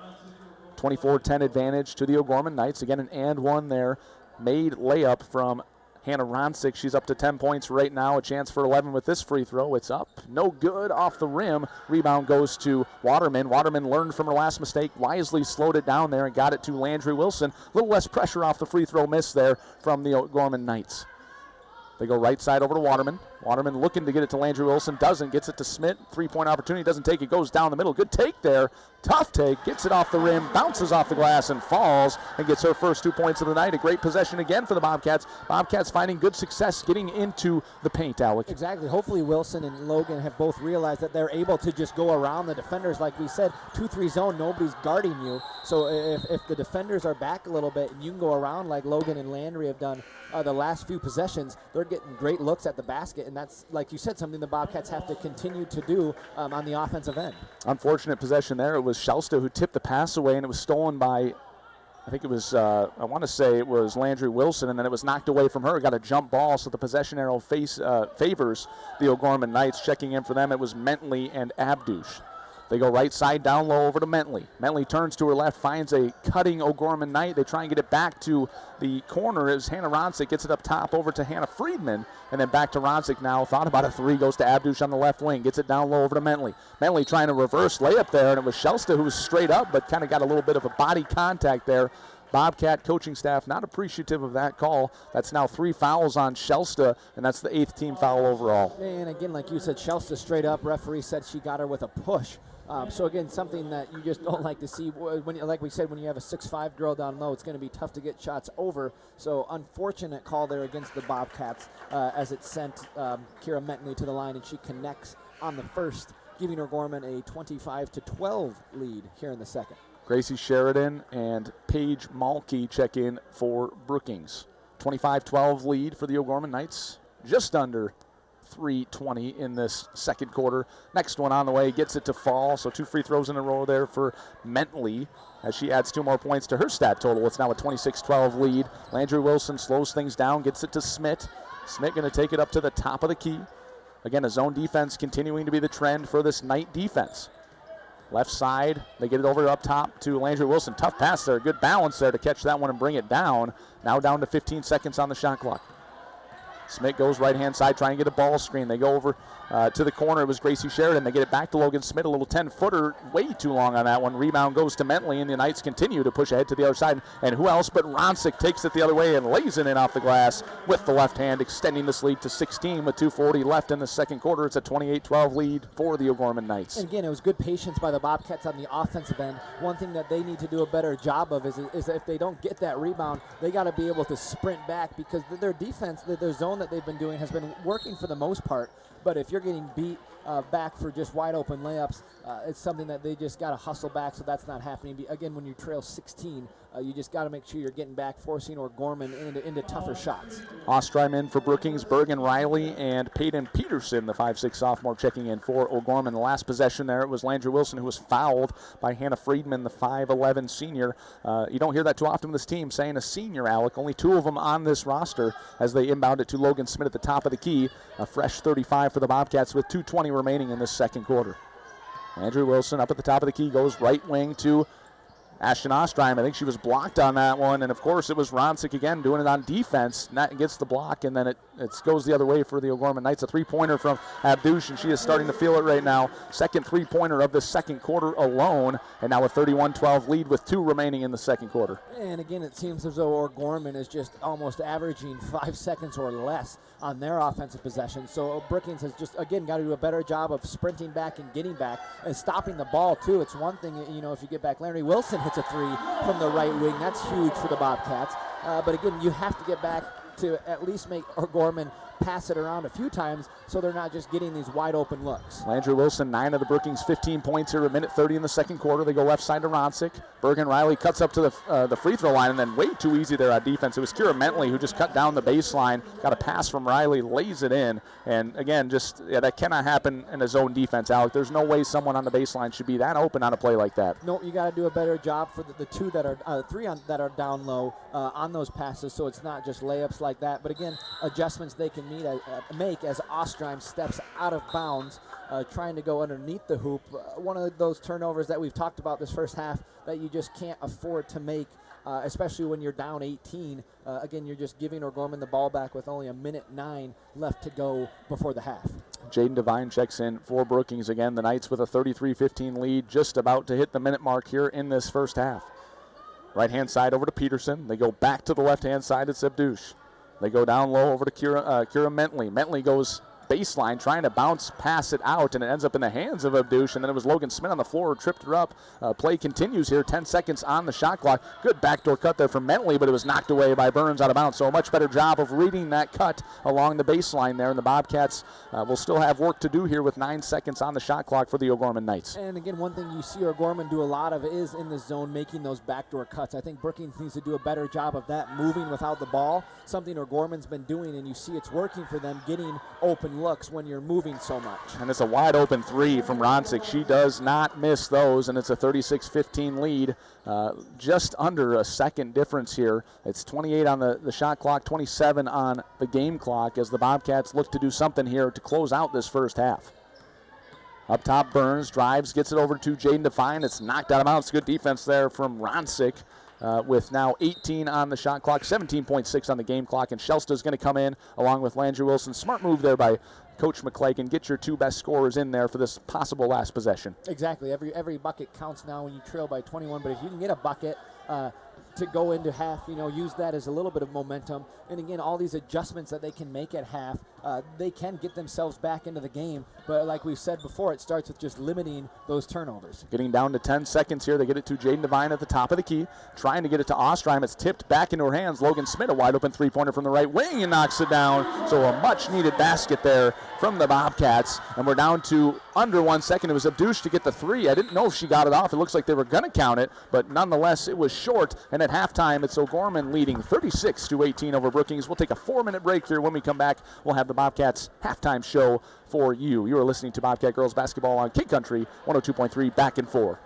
24-10 advantage to the O'Gorman Knights. Again, an and one there. Made layup from Hannah Ronsick. She's up to 10 points right now. A chance for 11 with this free throw. It's up. No good off the rim. Rebound goes to Waterman. Waterman learned from her last mistake. Wisely slowed it down there and got it to Landry Wilson. A little less pressure off the free throw miss there from the O'Gorman Knights. They go right side over to Waterman. Waterman looking to get it to Landry Wilson. Doesn't. Gets it to Smith. Three-point opportunity. Doesn't take it. Goes down the middle. Good take there Tough take, gets it off the rim, bounces off the glass and falls and gets her first 2 points of the night. A great possession again for the Bobcats. Bobcats finding good success getting into the paint, Alec. Exactly. Hopefully Wilson and Logan have both realized that they're able to just go around the defenders. Like we said, 2-3 zone, nobody's guarding you. So if the defenders are back a little bit and you can go around like Logan and Landry have done the last few possessions, they're getting great looks at the basket, and that's, like you said, something the Bobcats have to continue to do on the offensive end. Unfortunate possession there. It was Shelsta who tipped the pass away, and it was stolen by, I think it was, I want to say it was Landry Wilson, and then it was knocked away from her. Got a jump ball, so the possession arrow favors the O'Gorman Knights. Checking in for them, it was Mentley and Abdush. They go right side down low over to Mentley. Mentley turns to her left, finds a cutting O'Gorman Knight. They try and get it back to the corner as Hannah Ronsick gets it up top over to Hannah Friedman, and then back to Ronsick now. Thought about a three, goes to Abdush on the left wing, gets it down low over to Mentley. Mentley trying to reverse layup there, and it was Shelsta who was straight up, but kind of got a little bit of a body contact there. Bobcat coaching staff not appreciative of that call. That's now 3 fouls on Shelsta, and that's the 8th team foul overall. And again, like you said, Shelsta straight up. Referee said she got her with a push. So again, something that you just don't like to see. When, like we said, when you have a 6'5" girl down low, it's going to be tough to get shots over. So unfortunate call there against the Bobcats as it sent Kira Mentley to the line, and she connects on the first, giving O'Gorman a 25-12 lead here in the second. Gracie Sheridan and Paige Malky check in for Brookings. 25-12 lead for the O'Gorman Knights. Just under 3:20 in this second quarter. Next one on the way, gets it to fall. So 2 free throws in a row there for Mentley as she adds 2 more points to her stat total. It's now a 26-12 lead. Landry Wilson slows things down, gets it to Smith. Smith going to take it up to the top of the key. Again, a zone defense continuing to be the trend for this Knight defense. Left side, they get it over up top to Landry Wilson. Tough pass there, good balance there to catch that one and bring it down. Now down to 15 seconds on the shot clock. Smith goes right-hand side, trying to get a ball screen. They go over to the corner. It was Gracie Sheridan. They get it back to Logan Smith, a little 10-footer, way too long on that one. Rebound goes to Mentley, and the Knights continue to push ahead to the other side. And who else but Ronsick takes it the other way and lays it in off the glass with the left hand, extending this lead to 16 with 2:40 left in the second quarter. It's a 28-12 lead for the O'Gorman Knights. And again, it was good patience by the Bobcats on the offensive end. One thing that they need to do a better job of is if they don't get that rebound, they got to be able to sprint back, because their defense, their zone that they've been doing has been working for the most part. But if you're getting beat back for just wide open layups, it's something that they just got to hustle back, so that's not happening. Again, when you trail 16, you just got to make sure you're getting back, forcing O'Gorman into tougher shots. Ostrom in for Brookings, Bergen Riley, and Peyton Peterson, the 5'6" sophomore, checking in for O'Gorman. The last possession there, it was Landry Wilson who was fouled by Hannah Friedman, the 5'11" senior. You don't hear that too often with this team, saying a senior, Alec. Only 2 of them on this roster as they inbound it to Logan Smith at the top of the key. A fresh 35 for the Bobcats with 2:20 remaining in this second quarter. Landry Wilson up at the top of the key, goes right wing to Ashton Ostrom. I think she was blocked on that one, and of course it was Ronsick again doing it on defense. That gets the block, and then it goes the other way for the O'Gorman Knights. A 3-pointer from Abdush, and she is starting to feel it right now. Second 3-pointer of the second quarter alone, and now a 31-12 lead with 2 remaining in the second quarter. And again, it seems as though O'Gorman is just almost averaging 5 seconds or less on their offensive possession. So Brookings has just, again, got to do a better job of sprinting back and getting back and stopping the ball, too. It's one thing, if you get back. Landry Wilson hits a 3 from the right wing. That's huge for the Bobcats. But again, you have to get back to at least make O'Gorman pass it around a few times so they're not just getting these wide open looks. Landry Wilson, 9 of the Brookings 15 points here, a minute 30 in the second quarter. They go left side to Ronsick. Bergen Riley cuts up to the free throw line, and then way too easy there on defense. It was Kira Mentley who just cut down the baseline, got a pass from Riley, lays it in. And again, that cannot happen in a zone defense, Alec. There's no way someone on the baseline should be that open on a play like that. No, you got to do a better job for the 2 that are 3 that are down low on those passes, so it's not just layups like that. But again, adjustments they can make as Ostrom steps out of bounds, trying to go underneath the hoop. One of those turnovers that we've talked about this first half that you just can't afford to make, especially when you're down 18. Again, you're just giving O'Gorman the ball back with only a minute 9 left to go before the half. Jaden Devine checks in for Brookings again. The Knights with a 33-15 lead, just about to hit the minute mark here in this first half. Right-hand side over to Peterson. They go back to the left-hand side. It's Abdush. They go down low over to Kira Mentley. Mentley goes baseline, trying to bounce, pass it out, and it ends up in the hands of Abdush, and then it was Logan Smith on the floor who tripped her up. Play continues here, 10 seconds on the shot clock. Good backdoor cut there from Mentley, but it was knocked away by Burns out of bounds. So a much better job of reading that cut along the baseline there, and the Bobcats will still have work to do here with 9 seconds on the shot clock for the O'Gorman Knights. And again, one thing you see O'Gorman do a lot of is in the zone making those backdoor cuts. I think Brookings needs to do a better job of that, moving without the ball, something O'Gorman's been doing, and you see it's working for them, getting open looks when you're moving so much. And it's a wide open three from Ronsick. She does not miss those, and it's a 36-15 lead. Just under a second difference here. It's 28 on the shot clock, 27 on the game clock as the Bobcats look to do something here to close out this first half. Up top, Burns drives, gets it over to Jaden Define. It's knocked out of bounds. Good defense there from Ronsick. With now 18 on the shot clock, 17.6 on the game clock, and Shelsta's going to come in along with Landry Wilson. Smart move there by Coach McClagan. Get your two best scorers in there for this possible last possession. Exactly. Every bucket counts now when you trail by 21, but if you can get a bucket to go into half, use that as a little bit of momentum. And again, all these adjustments that they can make at half, they can get themselves back into the game. But like we've said before, it starts with just limiting those turnovers. Getting down to 10 seconds here. They get it to Jaden Devine at the top of the key. Trying to get it to Ostrom. It's tipped back into her hands. Logan Smith, a wide open three-pointer from the right wing, and knocks it down. So a much-needed basket there from the Bobcats. And we're down to under 1 second. It was Abdush to get the three. I didn't know if she got it off. It looks like they were going to count it, but nonetheless, it was short. And at halftime, it's O'Gorman leading 36-18 over Brookings. We'll take a 4-minute break here. When we come back, we'll have the Bobcats halftime show for you. You are listening to Bobcat Girls Basketball on King Country 102.3 Back and 4.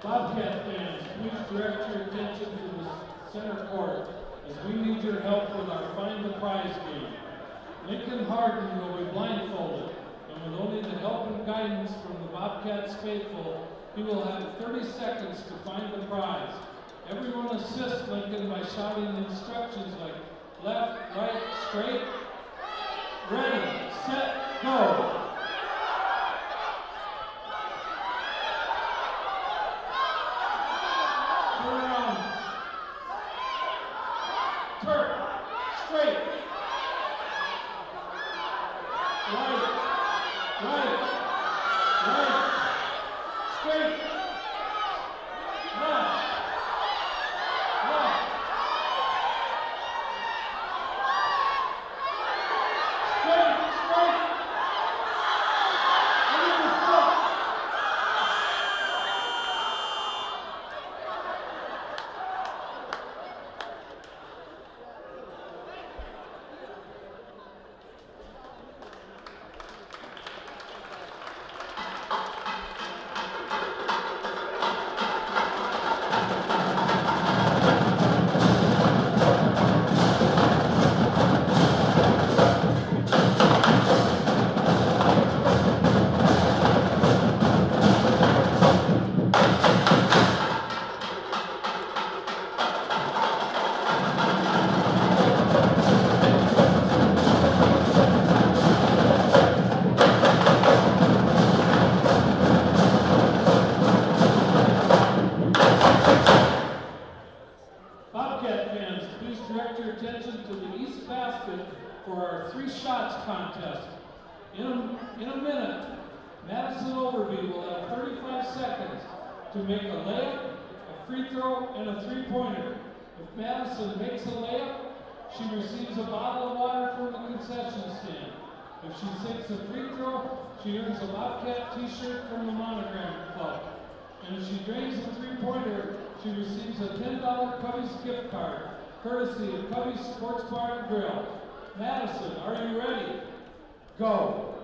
Bobcat fans, please direct your attention to the center court as we need your help with our Find the Prize game. Lincoln Harden will be blindfolded, and with only the help and guidance from the Bobcats faithful, he will have 30 seconds to find the prize. Everyone assist Lincoln by shouting instructions like left, right, straight, ready, set, go. free shots contest. In a minute, Madison Overby will have 35 seconds to make a layup, a free throw, and a three-pointer. If Madison makes a layup, she receives a bottle of water from the concession stand. If she sinks a free throw, she earns a Bobcat t-shirt from the Monogram Club. And if she drains a three-pointer, she receives a $10 Cubby's gift card, courtesy of Cubby's Sports Bar and Grill. Madison, are you ready? Go.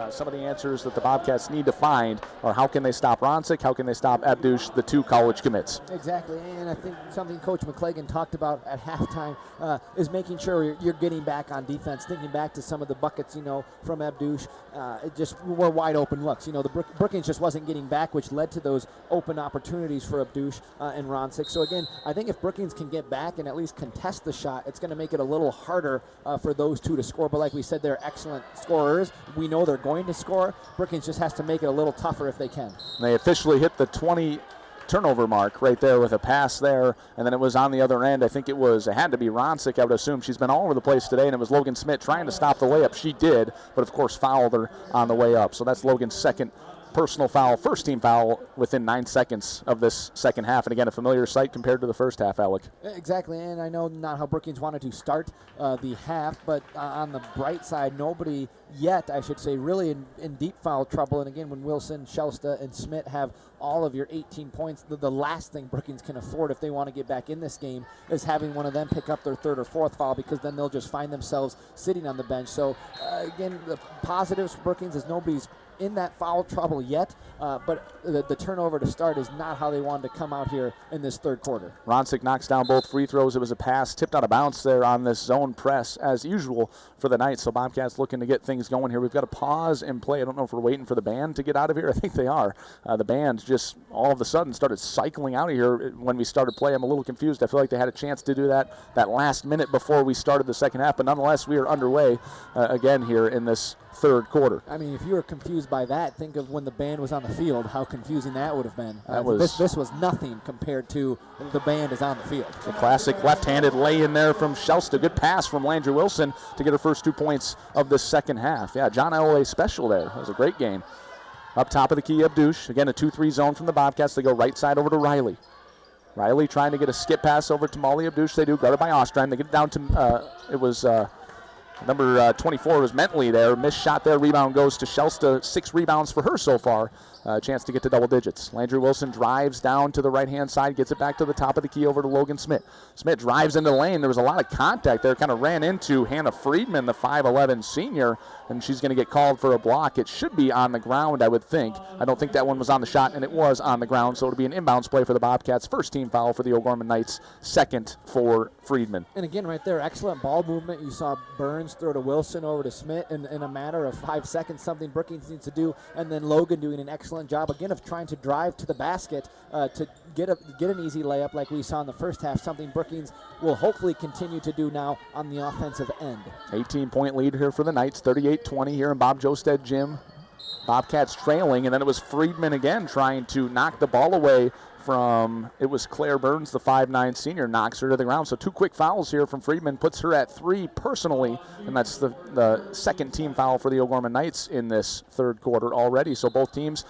some of the answers that the Bobcats need to find are how can they stop Ronsick, how can they stop Abdush, the two college commits. Exactly, and I think something Coach McClagan talked about at halftime is making sure you're getting back on defense, thinking back to some of the buckets, from Abdush. It just were wide open looks. The Brookings just wasn't getting back, which led to those open opportunities for Abdush and Ronsick. So again, I think if Brookings can get back and at least contest the shot, it's going to make it a little harder for those two to score. But like we said, they're excellent scorers. We know they're going to score. Brookings just has to make it a little tougher if they can. They officially hit the 20 turnover mark right there with a pass there, and then it was on the other end. I think it had to be Ronsick, I would assume. She's been all over the place today, and it was Logan Smith trying to stop the layup. She did, but of course fouled her on the way up. So that's Logan's second personal foul, first team foul within 9 seconds of this second half. And again, a familiar sight compared to the first half, Alec. Exactly, and I know not how Brookings wanted to start the half, but on the bright side, nobody yet, I should say, really in deep foul trouble. And again, when Wilson, Shelsta, and Smith have all of your 18 points, the last thing Brookings can afford if they want to get back in this game is having one of them pick up their third or fourth foul, because then they'll just find themselves sitting on the bench. So again, the positives for Brookings is nobody's in that foul trouble yet, but the turnover to start is not how they wanted to come out here in this third quarter. Ronsick knocks down both free throws. It was a pass tipped out of bounds there on this zone press as usual for the night. So Bobcats looking to get things going here. We've got to pause and play. I don't know if we're waiting for the band to get out of here. I think they are. The band just all of a sudden started cycling out of here when we started play. I'm a little confused. I feel like they had a chance to do that last minute before we started the second half, but nonetheless we are underway again here in this third quarter. I mean, if you were confused by that, think of when the band was on the field, how confusing that would have been. This was nothing compared to the band is on the field. The classic left-handed lay in there from Shelsta. Good pass from Landry Wilson to get her first 2 points of the second half. Yeah, John Elway special there. That was a great game. Up top of the key, Abdush. Again, a 2-3 zone from the Bobcats. They go right side over to Riley. Riley trying to get a skip pass over to Molly Abdush. They do, guarded by Ostrom. They get it down to, number 24 was Mentley there. Missed shot there. Rebound goes to Shelsta. 6 rebounds for her so far. Chance to get to double digits. Landry Wilson drives down to the right-hand side, gets it back to the top of the key over to Logan Smith. Smith drives into the lane. There was a lot of contact there. Kind of ran into Hannah Friedman, the 5'11 senior, and she's going to get called for a block. It should be on the ground, I would think. I don't think that one was on the shot, and it was on the ground, so it'll be an inbounds play for the Bobcats. First team foul for the O'Gorman Knights, second for Friedman. And again, right there, excellent ball movement. You saw Burns throw to Wilson over to Smith in a matter of 5 seconds, something Brookings needs to do, and then Logan doing an excellent job again of trying to drive to the basket to get an easy layup like we saw in the first half, something Brookings will hopefully continue to do now on the offensive end. 18-point lead here for the Knights, 38-20 here in Bob Josted Gym. Bobcats trailing, and then it was Friedman again trying to knock the ball away from, it was Claire Burns, the 5'9 senior, knocks her to the ground. So 2 quick fouls here from Friedman, puts her at 3 personally, and that's the second team foul for the O'Gorman Knights in this third quarter already. So both teams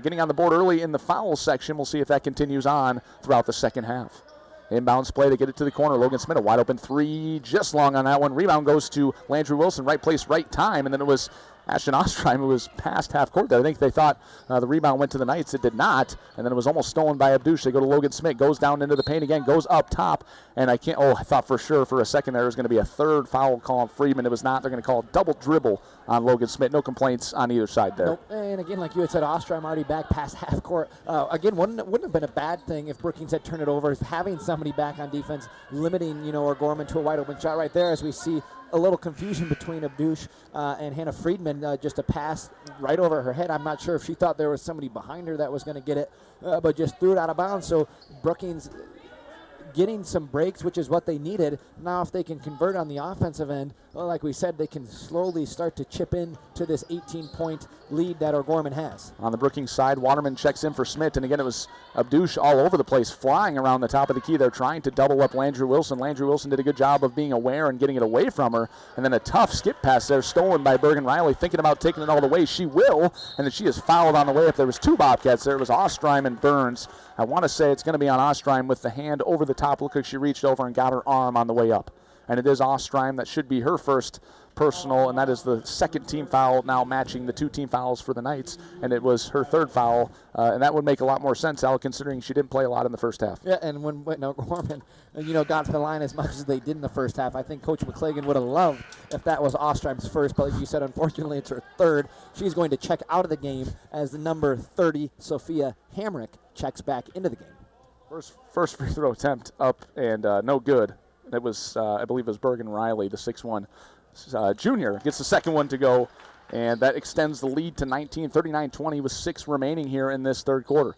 getting on the board early in the foul section. We'll see if that continues on throughout the second half. Inbounds play to get it to the corner. Logan Smith, a wide open 3, just long on that one. Rebound goes to Landry Wilson, right place, right time, and then it was Ashton Ostrom, who was past half court there. I think they thought the rebound went to the Knights. It did not, and then it was almost stolen by Abdush. They go to Logan Smith, goes down into the paint again, goes up top, and I thought for sure for a second there was going to be a third foul call on Friedman. It was not. They're going to call a double dribble on Logan Smith. No complaints on either side there. Nope. And again, like you had said, Ostrom already back past half court. Again, wouldn't have been a bad thing if Brookings had turned it over. Having somebody back on defense, limiting O'Gorman to a wide open shot right there, as we see a little confusion between Abdush and Hannah Friedman, just a pass right over her head. I'm not sure if she thought there was somebody behind her that was going to get it, but just threw it out of bounds. So Brookings getting some breaks, which is what they needed. Now if they can convert on the offensive end, well, like we said, they can slowly start to chip in to this 18-point lead that O'Gorman has. On the Brookings side, Waterman checks in for Smith, and again it was Abdush all over the place, flying around the top of the key. They're trying to double up Landry Wilson. Landry Wilson did a good job of being aware and getting it away from her, and then a tough skip pass there, stolen by Bergen Riley, thinking about taking it all the way. She will, and then she is fouled on the way up. There was 2 Bobcats there. It was Ostrom and Burns. I want to say it's going to be on Ostrom with the hand over the top. Look like she reached over and got her arm on the way up. and it is Ostreim. That should be her first personal, and that is the second team foul, now matching the 2 team fouls for the Knights, and it was her 3rd foul, and that would make a lot more sense, Al, considering she didn't play a lot in the first half. Yeah, and when O'Gorman, got to the line as much as they did in the first half, I think Coach McClagan would have loved if that was Ostreim's first, but like you said, unfortunately it's her 3rd. She's going to check out of the game as the number 30, Sophia Hamrick, checks back into the game. First free throw attempt up and no good. That was, I believe it was Bergen Riley, the 6'1". Junior gets the second one to go, and that extends the lead to 19, 39-20 with 6 remaining here in this 3rd quarter.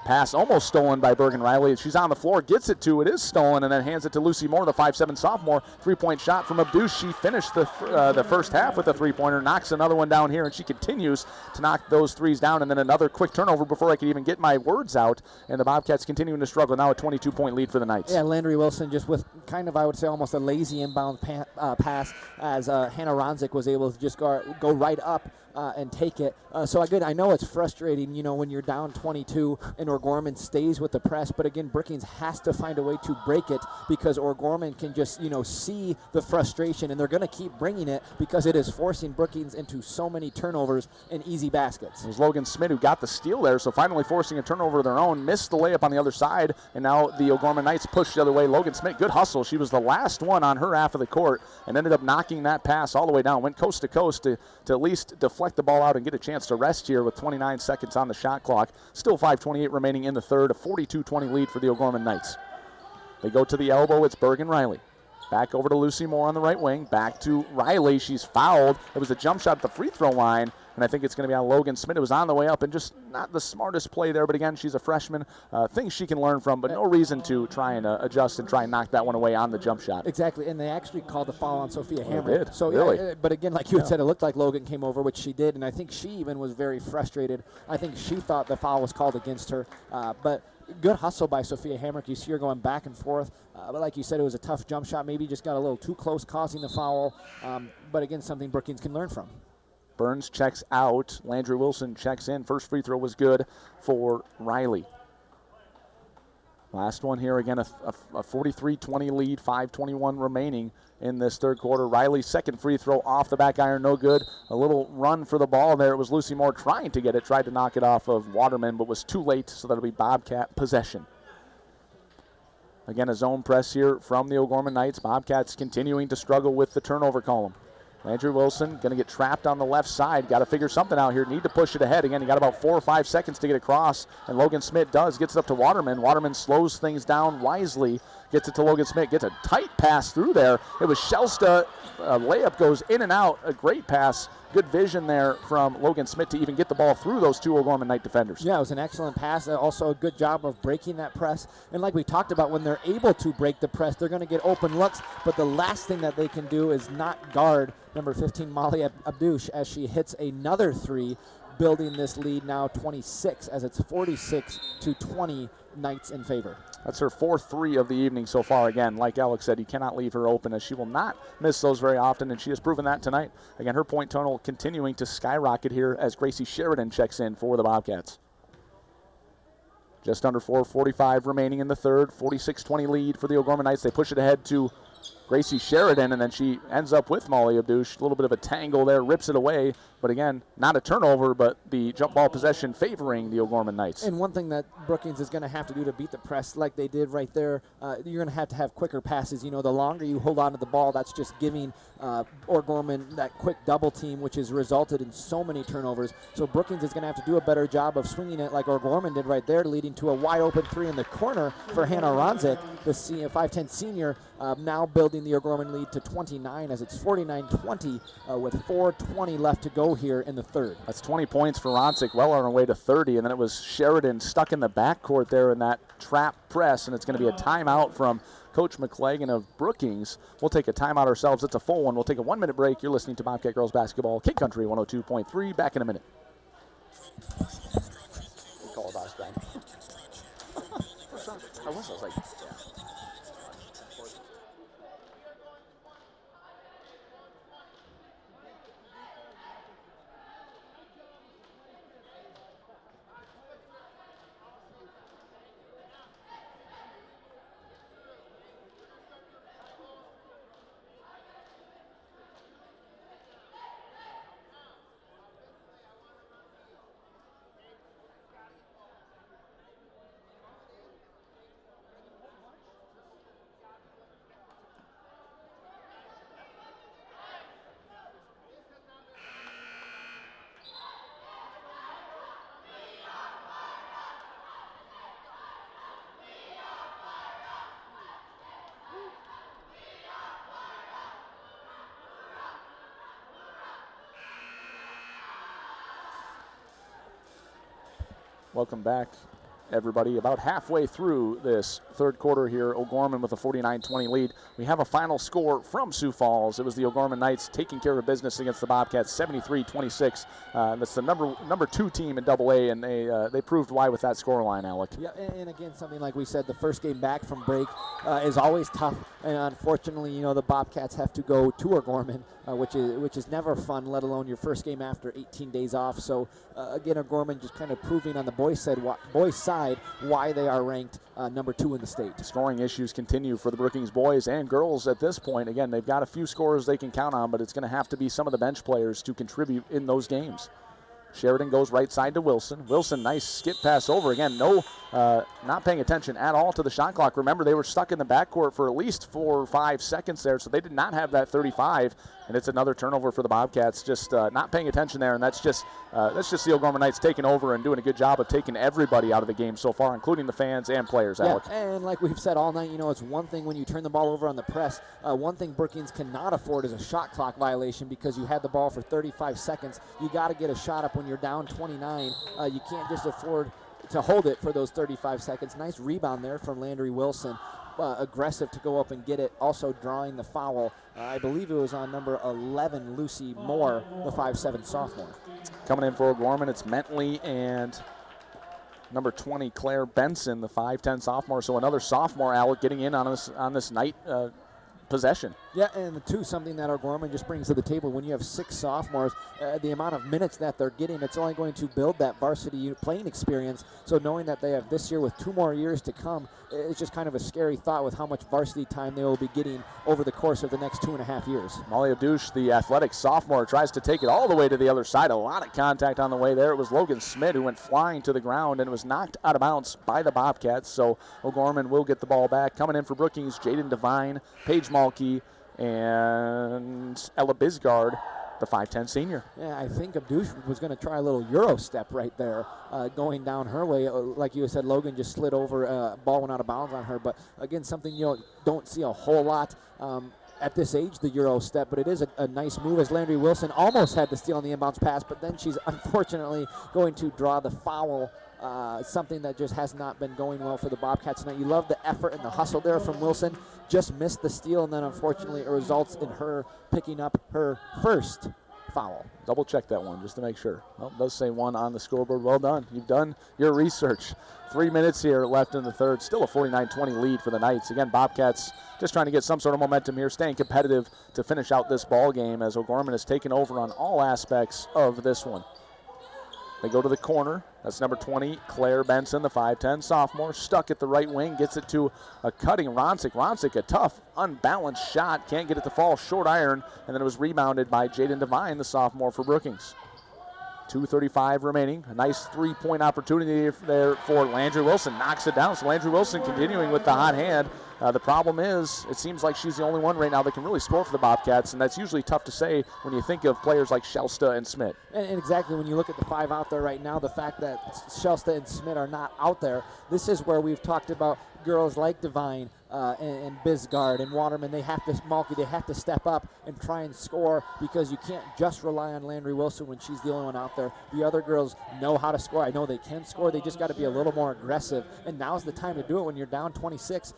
Pass almost stolen by Bergen Riley. She's on the floor, gets it to, it is stolen, and then hands it to Lucy Moore, the 5'7" sophomore. 3-point shot from Abdush. She finished the first half with a 3-pointer, knocks another one down here, and she continues to knock those threes down, and then another quick turnover before I could even get my words out, and the Bobcats continuing to struggle. Now a 22-point lead for the Knights. Yeah, Landry Wilson just with kind of, I would say, almost a lazy inbound pass as Hannah Ronzik was able to just go right up and take it. So again, I know it's frustrating, when you're down 22 and O'Gorman stays with the press, but again, Brookings has to find a way to break it because O'Gorman can just, see the frustration, and they're going to keep bringing it because it is forcing Brookings into so many turnovers and easy baskets. It was Logan Smith who got the steal there, so finally forcing a turnover of their own, missed the layup on the other side, and now the O'Gorman Knights push the other way. Logan Smith, good hustle. She was the last one on her half of the court and ended up knocking that pass all the way down, went coast to coast to at least deflect the ball out and get a chance to rest here with 29 seconds on the shot clock. Still 5:28 remaining in the 3rd, a 42-20 lead for the O'Gorman Knights. They go to the elbow, it's Bergen Riley. Back over to Lucy Moore on the right wing, back to Riley, she's fouled. It was a jump shot at the free throw line, and I think it's going to be on Logan Smith. It was on the way up, and just not the smartest play there, but again, she's a freshman. Things she can learn from, but no reason to try and adjust and try and knock that one away on the jump shot. Exactly, and they actually called the foul on Sophia Hamrick. They did, so, really? But again, like you had said, it looked like Logan came over, which she did, and I think she even was very frustrated. I think she thought the foul was called against her, but good hustle by Sophia Hamrick. You see her going back and forth, but like you said, it was a tough jump shot. Maybe just got a little too close, causing the foul, but again, something Brookings can learn from. Burns checks out. Landry Wilson checks in. First free throw was good for Riley. Last one here, again, a 43-20 lead, 5:21 remaining in this 3rd quarter. Riley's second free throw off the back iron, no good. A little run for the ball there. It was Lucy Moore trying to get it, tried to knock it off of Waterman, but was too late, so that'll be Bobcat possession. Again, a zone press here from the O'Gorman Knights. Bobcats continuing to struggle with the turnover column. Landry Wilson going to get trapped on the left side. Got to figure something out here. Need to push it ahead. Again, he got about 4 or 5 seconds to get across, and Logan Smith does. Gets it up to Waterman. Waterman slows things down wisely. Gets it to Logan Smith. Gets a tight pass through there. It was Shelsta. Layup goes in and out. A great pass. Good vision there from Logan Smith to even get the ball through those 2 O'Gorman Knight defenders. Yeah, it was an excellent pass. Also a good job of breaking that press. And like we talked about, when they're able to break the press, they're going to get open looks. But the last thing that they can do is not guard number 15, Molly Abdush, as she hits another 3, building this lead now 26, as it's 46-20 Knights in favor. That's her 4th 3 of the evening so far. Again, like Alex said, you cannot leave her open, as she will not miss those very often, and she has proven that tonight. Again, her point total continuing to skyrocket here as Gracie Sheridan checks in for the Bobcats. Just under 4:45 remaining in the 3rd, 46-20 lead for the O'Gorman Knights. They push it ahead to Gracie Sheridan, and then she ends up with Molly Abdush. A little bit of a tangle there, rips it away. But again, not a turnover, but the jump ball possession favoring the O'Gorman Knights. And one thing that Brookings is going to have to do to beat the press like they did right there, you're going to have quicker passes. The longer you hold on to the ball, that's just giving O'Gorman that quick double team, which has resulted in so many turnovers. So Brookings is going to have to do a better job of swinging it like O'Gorman did right there, leading to a wide open 3 in the corner for Hannah Ronzik, the 5'10 senior, now building the O'Gorman lead to 29, as it's 49-20 with 4:20 left to go here in the 3rd. That's 20 points for Ronzik, well on her way to 30, and then it was Sheridan stuck in the backcourt there in that trap press, and it's going to be a timeout from Coach McClagan of Brookings. We'll take a timeout ourselves. It's a full one. We'll take a 1-minute break. You're listening to Bobcat Girls Basketball, King Country 102.3. Back in a minute. We call it Osborne. I was like, Welcome back, everybody. About halfway through this third quarter here, O'Gorman with a 49-20 lead. We have a final score from Sioux Falls. It was the O'Gorman Knights taking care of business against the Bobcats, 73-26. That's the number 2 team in AA, and they proved why with that scoreline, Alec. Yeah, and again, something like we said, the first game back from break is always tough, and unfortunately, the Bobcats have to go to O'Gorman, which is never fun, let alone your first game after 18 days off. So again, O'Gorman just kind of proving on the boys' side why they are ranked number 2 in the state. Scoring issues continue for the Brookings boys and girls at this point. Again, they've got a few scorers they can count on, but it's going to have to be some of the bench players to contribute in those games. Sheridan goes right side to Wilson. Wilson, nice skip pass over. Again, not paying attention at all to the shot clock. Remember, they were stuck in the backcourt for at least 4 or 5 seconds there, so they did not have that 35. And it's another turnover for the Bobcats. Just not paying attention there, and that's just the O'Gorman Knights taking over and doing a good job of taking everybody out of the game so far, including the fans and players, Alec. Yeah, and like we've said all night, it's one thing when you turn the ball over on the press. One thing Brookings cannot afford is a shot clock violation because you had the ball for 35 seconds. You got to get a shot up when you're down 29. You can't just afford to hold it for those 35 seconds. Nice rebound there from Landry Wilson. Aggressive to go up and get it, also drawing the foul. I believe it was on number 11, Lucy Moore, the 5'7" sophomore. Coming in for O'Gorman, it's Mentley and number 20, Claire Benson, the 5'10" sophomore. So another sophomore, Alec, getting in on this night possession. Yeah, and something that O'Gorman just brings to the table. When you have 6 sophomores, the amount of minutes that they're getting, it's only going to build that varsity playing experience. So knowing that they have this year with 2 more years to come, it's just kind of a scary thought with how much varsity time they will be getting over the course of the next 2.5 years. Molly Abdouche, the athletic sophomore, tries to take it all the way to the other side. A lot of contact on the way there. It was Logan Smith who went flying to the ground and was knocked out of bounds by the Bobcats. So O'Gorman will get the ball back. Coming in for Brookings, Jaden Devine, Paige Malky, and Ella Bisgard, the 5'10" senior. Yeah, I think Abdouche was going to try a little Euro step right there, going down her way. Like you said, Logan just slid over, ball went out of bounds on her. But again, something you don't see a whole lot at this age, the Euro step, but it is a nice move as Landry Wilson almost had to steal on the inbounds pass, but then she's unfortunately going to draw the foul. Something that just has not been going well for the Bobcats tonight. You love the effort and the hustle there from Wilson. Just missed the steal, and then unfortunately it results in her picking up her first foul. Double check that one just to make sure. Well, it does say 1 on the scoreboard. Well done. You've done your research. 3 minutes here left in the third. Still a 49-20 lead for the Knights. Again, Bobcats just trying to get some sort of momentum here, staying competitive to finish out this ball game as O'Gorman has taken over on all aspects of this one. They go to the corner. That's number 20, Claire Benson, the 5'10" sophomore, stuck at the right wing, gets it to a cutting Ronsick. Ronsick, a tough, unbalanced shot, can't get it to fall, short iron, and then it was rebounded by Jaden Devine, the sophomore for Brookings. 2:35 remaining. A nice 3-point opportunity there for Landry Wilson. Knocks it down, so Landry Wilson continuing with the hot hand. The problem is, it seems like she's the only one right now that can really score for the Bobcats, and that's usually tough to say when you think of players like Shelsta and Smith. And exactly, when you look at the 5 out there right now, the fact that Shelsta and Smith are not out there, this is where we've talked about girls like Devine and Bisgard and Waterman. They have to step up and try and score, because you can't just rely on Landry Wilson when she's the only one out there. The other girls know how to score. I know they can score. They just got to be a little more aggressive, and now's the time to do it when you're down 26.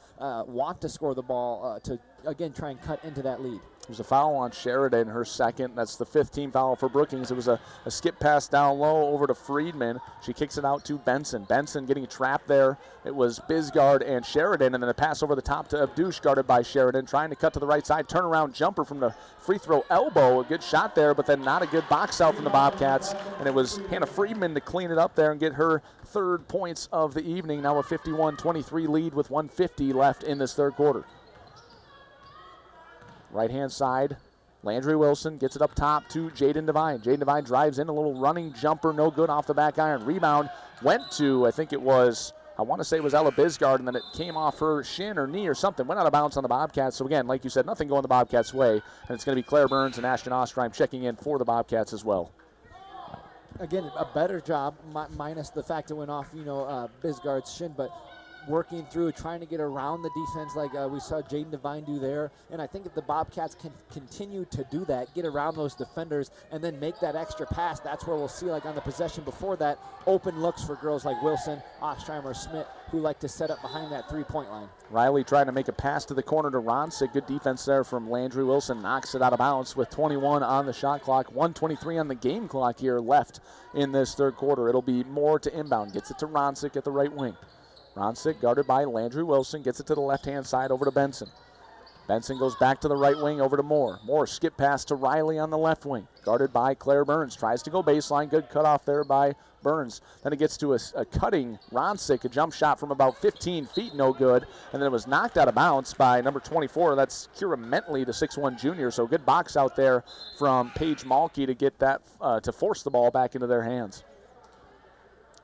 Want to score the ball to, again, try and cut into that lead. There's a foul on Sheridan, her second. That's the 15th foul for Brookings. It was a skip pass down low over to Friedman. She kicks it out to Benson. Benson getting trapped there. It was Bisgard and Sheridan, and then a pass over the top to Abdouche, guarded by Sheridan, trying to cut to the right side. Turnaround jumper from the free throw elbow. A good shot there, but then not a good box out from the Bobcats. And it was Hannah Friedman to clean it up there and get her 3rd points of the evening. Now a 51-23 lead with 1:50 left in this third quarter. Right-hand side, Landry Wilson gets it up top to Jaden Devine. Jaden Devine drives in, a little running jumper, no good off the back iron. Rebound went to, I want to say it was Ella Bisgard, and then it came off her shin or knee or something. Went out of bounds on the Bobcats. So again, like you said, nothing going the Bobcats' way. And it's going to be Claire Burns and Ashton Ostreim checking in for the Bobcats as well. Again, a better job, minus the fact it went off, Bisgard's shin, but working through, trying to get around the defense like we saw Jaden Devine do there. And I think if the Bobcats can continue to do that, get around those defenders, and then make that extra pass, that's where we'll see, like on the possession before that, open looks for girls like Wilson, Ostrheimer, Schmidt, who like to set up behind that three-point line. Riley trying to make a pass to the corner to Ronsick. Good defense there from Landry Wilson. Knocks it out of bounds with 21 on the shot clock. 1:23 on the game clock here left in this third quarter. It'll be Moore to inbound. Gets it to Ronsick at the right wing. Ronsick guarded by Landry Wilson. Gets it to the left-hand side over to Benson. Benson goes back to the right wing over to Moore. Moore skip pass to Riley on the left wing. Guarded by Claire Burns. Tries to go baseline. Good cutoff there by Burns. Then it gets to a cutting Ronsick. A jump shot from about 15 feet. No good. And then it was knocked out of bounds by number 24. That's Kira Mentley, the 6'1 junior. So good box out there from Paige Malke to get that, to force the ball back into their hands.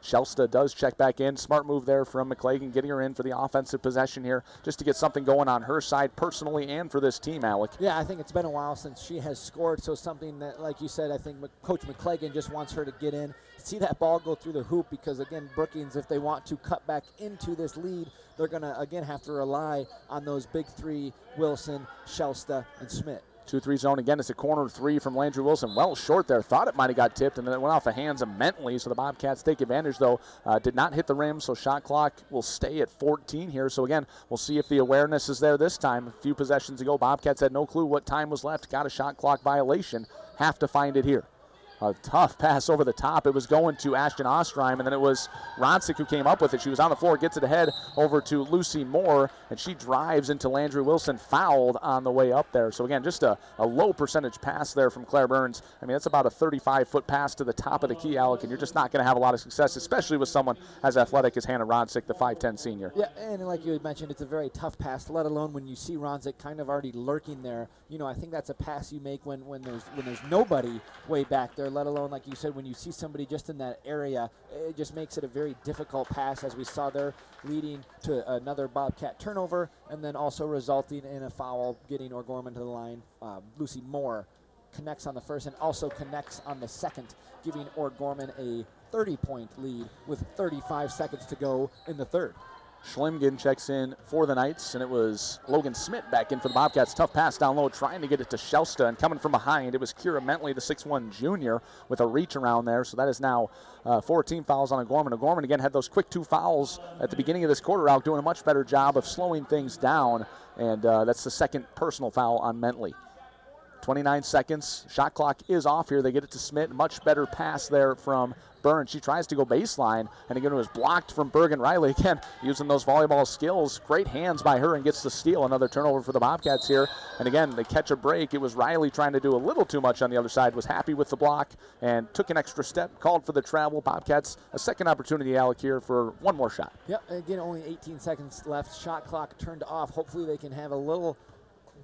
Shelsta does check back in. Smart move there from McClagan, getting her in for the offensive possession here, just to get something going on her side personally and for this team, Alec. Yeah, I think it's been a while since she has scored, so something that, like you said, I think Coach McClagan just wants her to get in, see that ball go through the hoop, because, again, Brookings, if they want to cut back into this lead, they're going to, again, have to rely on those big three, Wilson, Shelsta, and Schmidt. 2-3 zone again. It's a corner three from Landry Wilson. Well short there. Thought it might have got tipped, and then it went off the hands of Mentley. So the Bobcats take advantage, though. Did not hit the rim, so shot clock will stay at 14 here. So again, we'll see if the awareness is there this time. A few possessions ago, Bobcats had no clue what time was left. Got a shot clock violation. Have to find it here. A tough pass over the top. It was going to Ashton Ostreim, and then it was Ronsick who came up with it. She was on the floor, gets it ahead over to Lucy Moore, and she drives into Landry Wilson, fouled on the way up there. So again, just a low percentage pass there from Claire Burns. I mean, that's about a 35-foot pass to the top of the key, Alec, and you're just not going to have a lot of success, especially with someone as athletic as Hannah Ronsick, the 5'10 senior. Yeah, and like you had mentioned, it's a very tough pass, let alone when you see Ronsick kind of already lurking there. You know, I think that's a pass you make when there's nobody way back there, let alone, like you said, when you see somebody just in that area. It just makes it a very difficult pass, as we saw there, leading to another Bobcat turnover, and then also resulting in a foul, getting O'Gorman to the line. Lucy Moore connects on the first and also connects on the second, giving O'Gorman a 30-point lead with 35 seconds to go in the third. Schlimgen checks in for the Knights, and it was Logan Smith back in for the Bobcats. Tough pass down low, trying to get it to Shelsta, and coming from behind, it was Kira Mentley, the 6'1 junior, with a reach around there. So that is now 14 fouls on O'Gorman. O'Gorman, again, had those quick 2 fouls at the beginning of this quarter out, doing a much better job of slowing things down, and that's the second personal foul on Mentley. 29 seconds. Shot clock is off here. They get it to Smith. Much better pass there from Burns. She tries to go baseline, and again, it was blocked from Bergen Riley. Again, using those volleyball skills. Great hands by her, and gets the steal. Another turnover for the Bobcats here. And again, they catch a break. It was Riley trying to do a little too much on the other side. Was happy with the block and took an extra step. Called for the travel. Bobcats, a second opportunity, Alec, here for one more shot. Yep, again, only 18 seconds left. Shot clock turned off. Hopefully they can have a little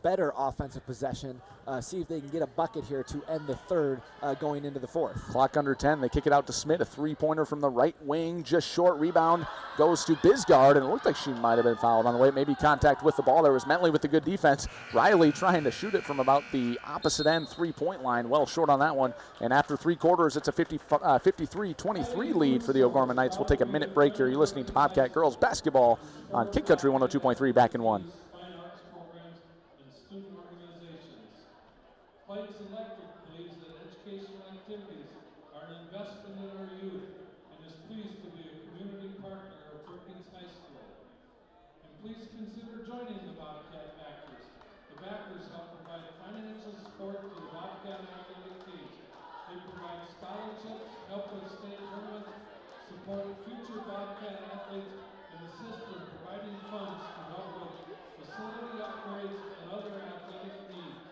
better offensive possession, see if they can get a bucket here to end the third, going into the fourth. Clock under 10. They kick it out to Smith. A three-pointer from the right wing, just short. Rebound goes to Bisgard, and it looked like she might have been fouled on the way. Maybe contact with the ball. There was Mentley with the good defense. Riley trying to shoot it from about the opposite end three-point line. Well short on that one. And after 3 quarters, it's a 53-23 lead for the O'Gorman Knights. We'll take a minute break here. You're listening to Bobcat Girls Basketball on King Country 102.3, back in one. Pikes Electric believes that educational activities are an investment in our youth and is pleased to be a community partner of Brookings High School. And please consider joining the Bobcat Backers. The Backers help provide financial support to the Bobcat athletic teams. They provide scholarships, help with state tournaments, support future Bobcat athletes, and assist in providing funds to help with facility upgrades and other athletic needs.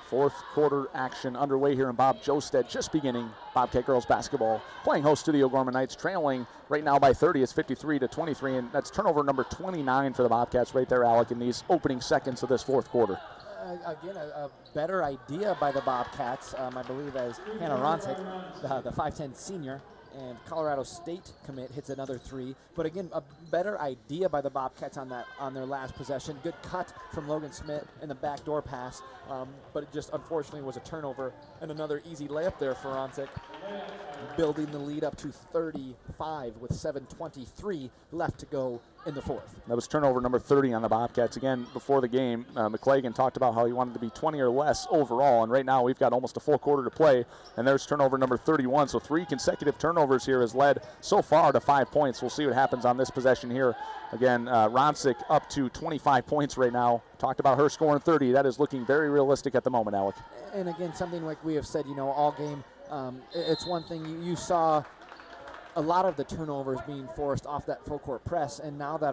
Fourth quarter action underway here, and Bob Josted just beginning Bobcat girls basketball playing host to the O'Gorman Knights, trailing right now by 30. It's 53-23, and that's turnover number 29 for the Bobcats right there, Alec, in these opening seconds of this fourth quarter. Again, a better idea by the Bobcats, I believe, as Hannah Ronsick, the 5'10 senior, and Colorado State commit hits another three. But again, a better idea by the Bobcats on their last possession. Good cut from Logan Smith in the backdoor pass, but it just unfortunately was a turnover and another easy layup there for Ronsick, building the lead up to 35 with 7:23 left to go in the fourth. That was turnover number 30 on the Bobcats. Again, before the game, McClagan talked about how he wanted to be 20 or less overall, and right now we've got almost a full quarter to play, and there's turnover number 31. So 3 consecutive turnovers here has led so far to 5 points. We'll see what happens on this possession here. Again, Ronsick up to 25 points right now. Talked about her scoring 30. That is looking very realistic at the moment, Alec. And again, something like we have said, all game, it's one thing you saw a lot of the turnovers being forced off that full court press, and now that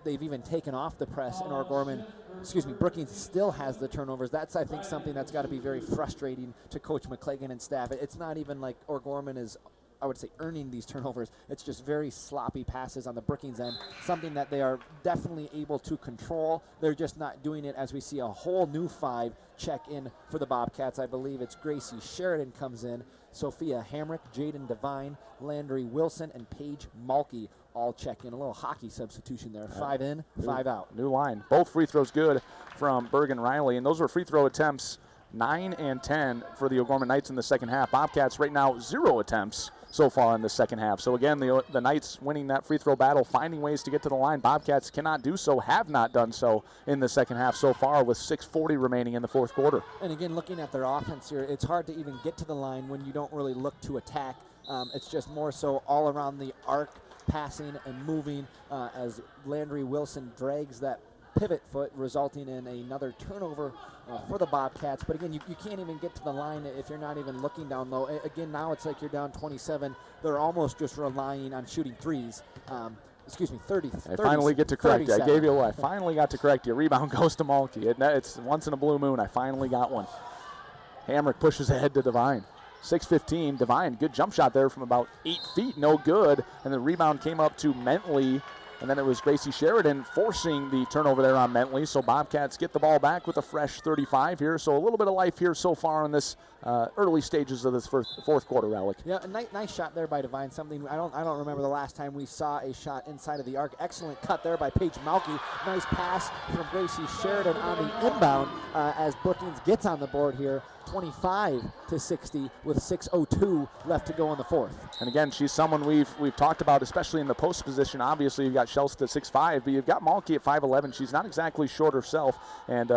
they've even taken off the press, and Brookings still has the turnovers. That's, I think, something that's got to be very frustrating to Coach McClagan and staff. It's not even like O'Gorman is, I would say, earning these turnovers. It's just very sloppy passes on the Brookings end, something that they are definitely able to control. They're just not doing it as we see a whole new 5 check in for the Bobcats. I believe it's Gracie Sheridan comes in, Sophia Hamrick, Jaden Devine, Landry Wilson, and Paige Malky all check in. A little hockey substitution there. 5 in, 5 out. New line. Both free throws good from Bergen Riley, and those were free throw attempts 9 and 10 for the O'Gorman Knights in the second half. Bobcats right now 0 attempts so far in the second half. So again, the Knights winning that free throw battle, finding ways to get to the line. Bobcats cannot do so, have not done so in the second half so far, with 6:40 remaining in the fourth quarter. And again, looking at their offense here, it's hard to even get to the line when you don't really look to attack. It's just more so all around the arc, passing and moving as Landry Wilson drags that pivot foot, resulting in another turnover for the Bobcats. But again, you can't even get to the line if you're not even looking down low. Again, now it's like you're down 27. They're almost just relying on shooting threes. 30. I finally get to correct you. I finally got to correct you. Rebound goes to Malky. It's once in a blue moon. I finally got one. Hamrick pushes ahead to Devine. 6:15. Devine, good jump shot there from about 8 feet. No good. And the rebound came up to Mentley. And then it was Gracie Sheridan forcing the turnover there on Mentley. So Bobcats get the ball back with a fresh 35 here. So a little bit of life here so far in this early stages of this fourth quarter, Alec. Yeah, a nice shot there by Devine. Something I don't remember the last time we saw a shot inside of the arc. Excellent cut there by Paige Malky. Nice pass from Gracie Sheridan on the inbound as Brookings gets on the board here. 25-60 with 6:02 left to go in the fourth. And again, she's someone we've talked about, especially in the post position. Obviously, you've got Shelst at 6'5", but you've got Malky at 5'11". She's not exactly short herself, and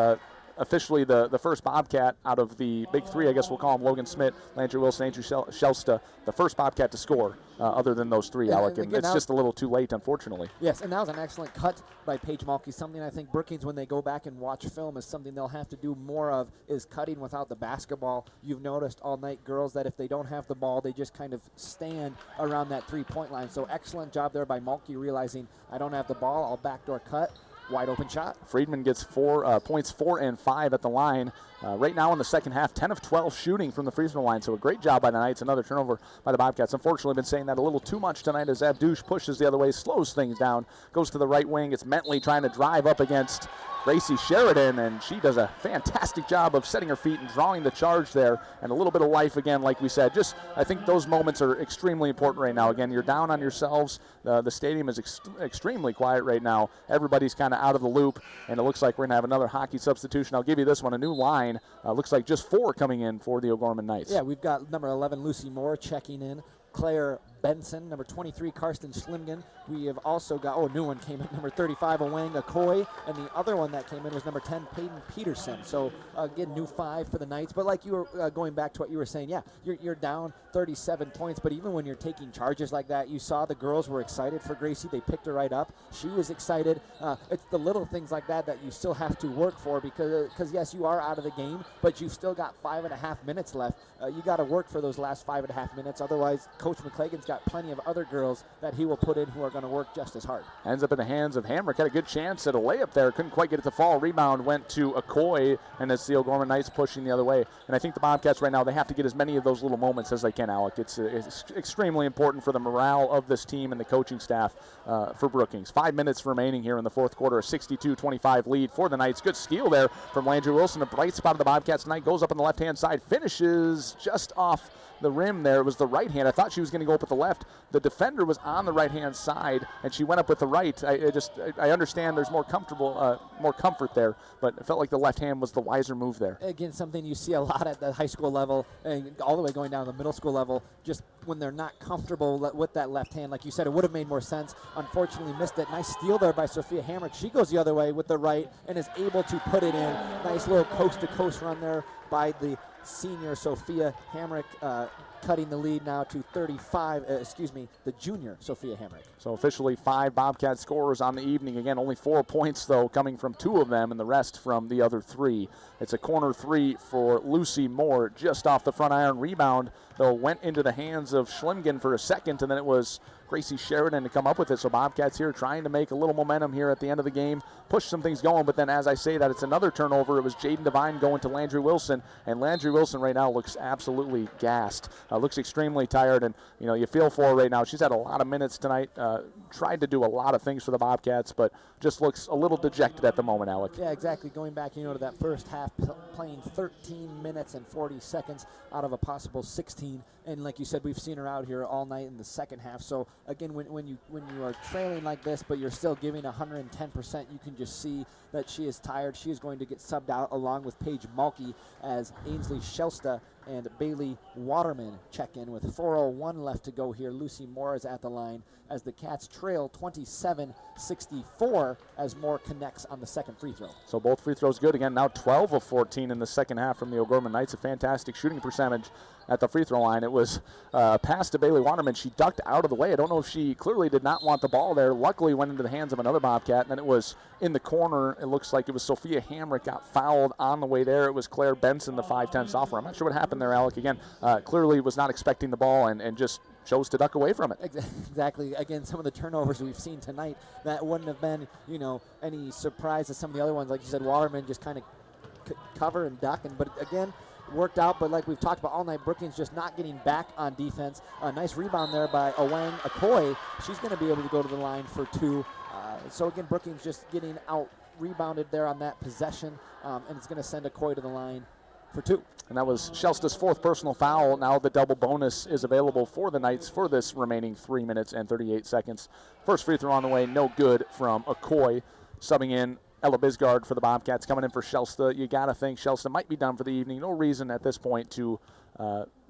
officially the first Bobcat out of the big three, I guess we'll call them Logan Smith, Landry Wilson, Andrew Shelsta, the first Bobcat to score other than those three, Alec. And it's just a little too late, unfortunately. Yes, and that was an excellent cut by Paige Malky. Something I think Brookings, when they go back and watch film, is something they'll have to do more of, is cutting without the basketball. You've noticed all night, girls, that if they don't have the ball, they just kind of stand around that three-point line. So excellent job there by Malky, realizing I don't have the ball, I'll backdoor cut. Wide open shot. Friedman gets 4 points, 4 and 5 at the line. Right now in the second half, 10 of 12 shooting from the free throw line. So a great job by the Knights. Another turnover by the Bobcats. Unfortunately, been saying that a little too much tonight as Abdouche pushes the other way, slows things down, goes to the right wing. It's Mentley trying to drive up against Gracie Sheridan, and she does a fantastic job of setting her feet and drawing the charge there, and a little bit of life again, like we said. I think those moments are extremely important right now. Again, you're down on yourselves. The stadium is extremely quiet right now. Everybody's kind of out of the loop, and it looks like we're going to have another hockey substitution. I'll give you this one, a new line. Looks like just 4 coming in for the O'Gorman Knights. Yeah, we've got number 11, Lucy Moore, checking in. Claire Benson, number 23, Karsten Schlimgen. We have also got, a new one came in, number 35, Owang Okoye, and the other one that came in was number 10, Peyton Peterson. So, again, new 5 for the Knights. But like you were going back to what you were saying, yeah, you're down 37 points, but even when you're taking charges like that, you saw the girls were excited for Gracie. They picked her right up. She was excited. It's the little things like that you still have to work for because yes, you are out of the game, but you've still got 5.5 minutes left. You got to work for those last 5.5 minutes. Otherwise, Coach McClagan's got got plenty of other girls that he will put in who are going to work just as hard. Ends up in the hands of Hamrick. Had a good chance at a layup there. Couldn't quite get it to fall. Rebound went to Okoye, and it's the O'Gorman Knights pushing the other way. And I think the Bobcats right now, they have to get as many of those little moments as they can, Alec. It's extremely important for the morale of this team and the coaching staff for Brookings. 5 minutes remaining here in the fourth quarter. A 62-25 lead for the Knights. Good steal there from Landry Wilson. A bright spot of the Bobcats tonight. Goes up on the left-hand side. Finishes just off the rim there. It was the right hand. I thought she was going to go up with the left. The defender was on the right-hand side, and she went up with the right. I understand there's more comfort there, but it felt like the left hand was the wiser move there. Again, something you see a lot at the high school level and all the way going down to the middle school level, just when they're not comfortable with that left hand. Like you said, it would have made more sense. Unfortunately, missed it. Nice steal there by Sophia Hamrick. She goes the other way with the right and is able to put it in. Nice little coast-to-coast run there by the senior Sophia Hamrick, cutting the lead now to 35, the junior Sophia Hamrick. So officially 5 Bobcat scorers on the evening. Again, only 4 points, though, coming from 2 of them and the rest from the other 3. It's a corner 3 for Lucy Moore, just off the front iron. Rebound, though, went into the hands of Schlimgen for a second, and then it was Gracie Sheridan to come up with it. So Bobcats here trying to make a little momentum here at the end of the game, push some things going. But then as I say that, it's another turnover. It was Jaden Devine going to Landry Wilson, and Landry Wilson right now looks absolutely gassed. Looks extremely tired, and you feel for her right now. She's had a lot of minutes tonight, tried to do a lot of things for the Bobcats, but just looks a little dejected at the moment, Alec. Yeah, exactly. Going back, to that first half, playing 13 minutes and 40 seconds out of a possible 16. And like you said, we've seen her out here all night in the second half. So again, when you are trailing like this, but you're still giving 110%, you can just see that she is tired. She is going to get subbed out along with Paige Mulkey as Ainsley Shelsta and Bailey Waterman check in with 4:01 left to go here. Lucy Moore is at the line as the Cats trail 27-64 as Moore connects on the second free throw. So both free throws good. Again, now 12 of 14 in the second half from the O'Gorman Knights. A fantastic shooting percentage at the free throw line. It was pass to Bailey Waterman. She ducked out of the way. I don't know if she clearly did not want the ball there. Luckily went into the hands of another Bobcat, and then it was in the corner. It looks like it was Sophia Hamrick got fouled on the way there. It was Claire Benson, the 5'10 sophomore. I'm not sure what happened there, Alec. Again, clearly was not expecting the ball and just chose to duck away from it. Exactly. Again, some of the turnovers we've seen tonight, that wouldn't have been, any surprise to some of the other ones. Like you said, Waterman just kind of cover and duck. But again, worked out. But like we've talked about all night, Brookings just not getting back on defense. A nice rebound there by Owang Okoye. She's going to be able to go to the line for 2. So again, Brookings just getting out rebounded there on that possession. And it's going to send Okoye to the line for 2. And that was Shelsta's 4th personal foul. Now the double bonus is available for the Knights for this remaining 3 minutes and 38 seconds. First free throw on the way, no good from Okoye. Subbing in Ella Bisgard for the Bobcats, coming in for Shelsta. You got to think Shelsta might be done for the evening. No reason at this point to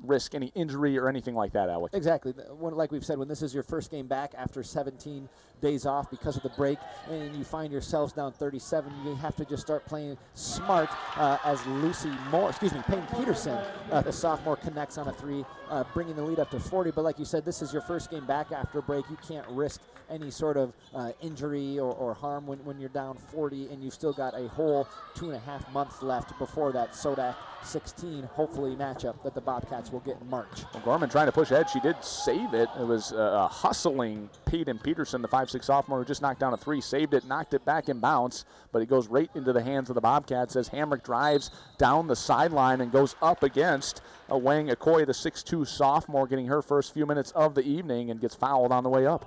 risk any injury or anything like that, Alec. Exactly. Like we've said, when this is your first game back after 17 days off because of the break, and you find yourselves down 37, you have to just start playing smart as Payne Peterson, the sophomore, connects on a 3, bringing the lead up to 40. But like you said, this is your first game back after break. You can't risk any sort of injury or harm when you're down 40, and you've still got a whole 2.5 months left before that Sodak 16, hopefully, matchup that the Bobcats will get in March. Well, Gorman trying to push ahead. She did save it. It was a hustling Peyton Peterson, the 5'6 sophomore, who just knocked down a 3, saved it, knocked it back in bounce, but it goes right into the hands of the Bobcats as Hamrick drives down the sideline and goes up against Owang Okoye, the 6'2 sophomore, getting her first few minutes of the evening and gets fouled on the way up.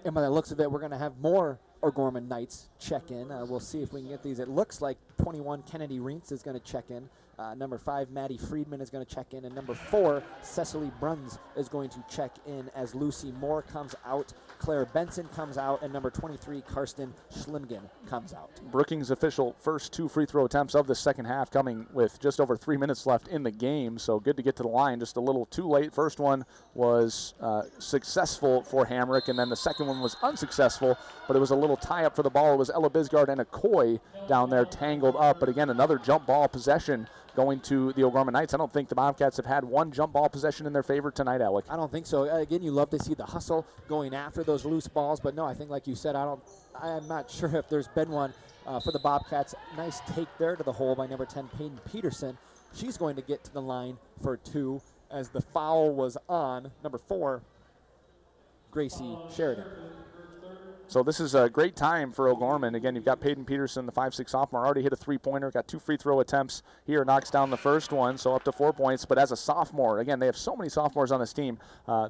And by the looks of it, we're going to have more O'Gorman Knights check in. We'll see if we can get these. It looks like 21 Kennedy Reentz is going to check in. Number 5, Maddie Friedman is going to check in. And number 4, Cecily Bruns is going to check in as Lucy Moore comes out. Claire Benson comes out. And number 23, Karsten Schlimgen comes out. Brookings' official first 2 free throw attempts of the second half coming with just over 3 minutes left in the game. So good to get to the line. Just a little too late. First one was successful for Hamrick, and then the second one was unsuccessful, but it was a little tie up for the ball. It was Ella Bisgard and Okoye down there tangled up. But again, another jump ball possession going to the O'Gorman Knights. I don't think the Bobcats have had one jump ball possession in their favor tonight, Alec. I don't think so. Again, you love to see the hustle going after those loose balls, but no, I think like you said, I'm not sure if there's been one for the Bobcats. Nice take there to the hole by number 10, Peyton Peterson. She's going to get to the line for 2 as the foul was on number 4, Gracie Sheridan. So this is a great time for O'Gorman. Again, you've got Peyton Peterson, the 5'6" sophomore, already hit a three-pointer, got 2 free throw attempts here, knocks down the first one, so up to 4 points. But as a sophomore, again, they have so many sophomores on this team.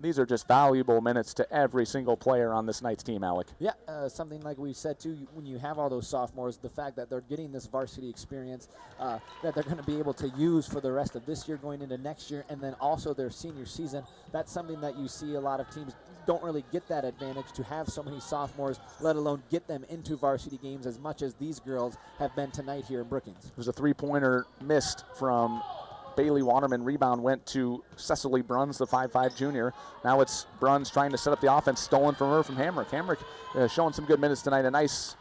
These are just valuable minutes to every single player on this night's team, Alec. Yeah, something like we said, too, when you have all those sophomores, the fact that they're getting this varsity experience that they're going to be able to use for the rest of this year going into next year, and then also their senior season, that's something that you see a lot of teams don't really get that advantage to have so many sophomores, let alone get them into varsity games as much as these girls have been tonight here in Brookings. It was a three-pointer missed from Bailey Waterman. Rebound went to Cecily Bruns, the 5'5" junior. Now it's Bruns trying to set up the offense, stolen from her from Hamrick. Hamrick showing some good minutes tonight. A nice,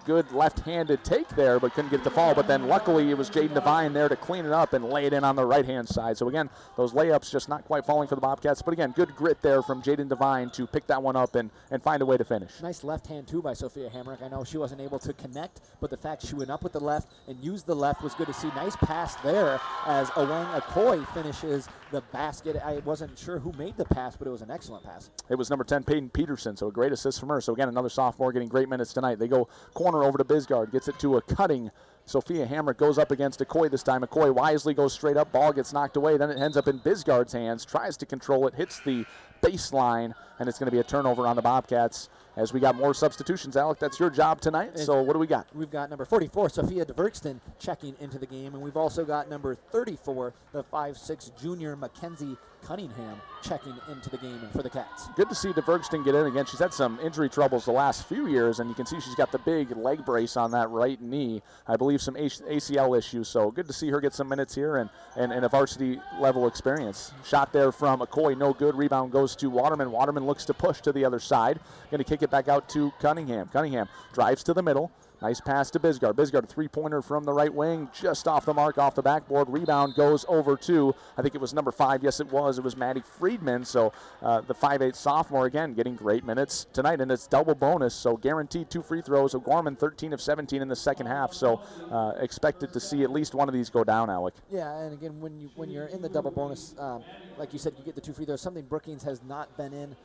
good left-handed take there, but couldn't get it to fall. But then luckily it was Jaden Devine there to clean it up and lay it in on the right-hand side. So again, those layups just not quite falling for the Bobcats. But again, good grit there from Jaden Devine to pick that one up and find a way to finish. Nice left hand too by Sophia Hamrick. I know she wasn't able to connect, but the fact she went up with the left and used the left was good to see. Nice pass there as Owang Okoye finishes the basket. I wasn't sure who made the pass, but it was an excellent pass. It was number 10, Peyton Peterson, so a great assist from her. So again, another sophomore getting great minutes tonight. They go corner over to Bisgard, gets it to a cutting Sophia Hamrick, goes up against Okoye this time. Okoye wisely goes straight up, ball gets knocked away, then it ends up in Bisgard's hands, tries to control it, hits the baseline, and it's going to be a turnover on the Bobcats. As we got more substitutions, Alec, that's your job tonight. So what do we got? We've got number 44, Sophia DeVerkston, checking into the game, and we've also got number 34, the 5'6" junior Mackenzie Cunningham, checking into the game and for the Cats. Good to see DeVerkston get in again. She's had some injury troubles the last few years, and you can see she's got the big leg brace on that right knee. I believe some ACL issues, so good to see her get some minutes here and a varsity level experience. Shot there from Okoye, no good. Rebound goes to Waterman. Waterman looks to push to the other side. Going to kick it back out to Cunningham. Cunningham drives to the middle. Nice pass to Bisgard. Bisgard, a three-pointer from the right wing, just off the mark, off the backboard. Rebound goes over to, I think it was number 5. Yes, it was. It was Maddie Friedman. So the 5'8" sophomore, again, getting great minutes tonight, and it's double bonus, so guaranteed 2 free throws. O'Gorman 13 of 17 in the second half, so expected to see at least one of these go down, Alec. Yeah, and again, when you're in the double bonus, like you said, you get the 2 free throws, something Brookings has not been in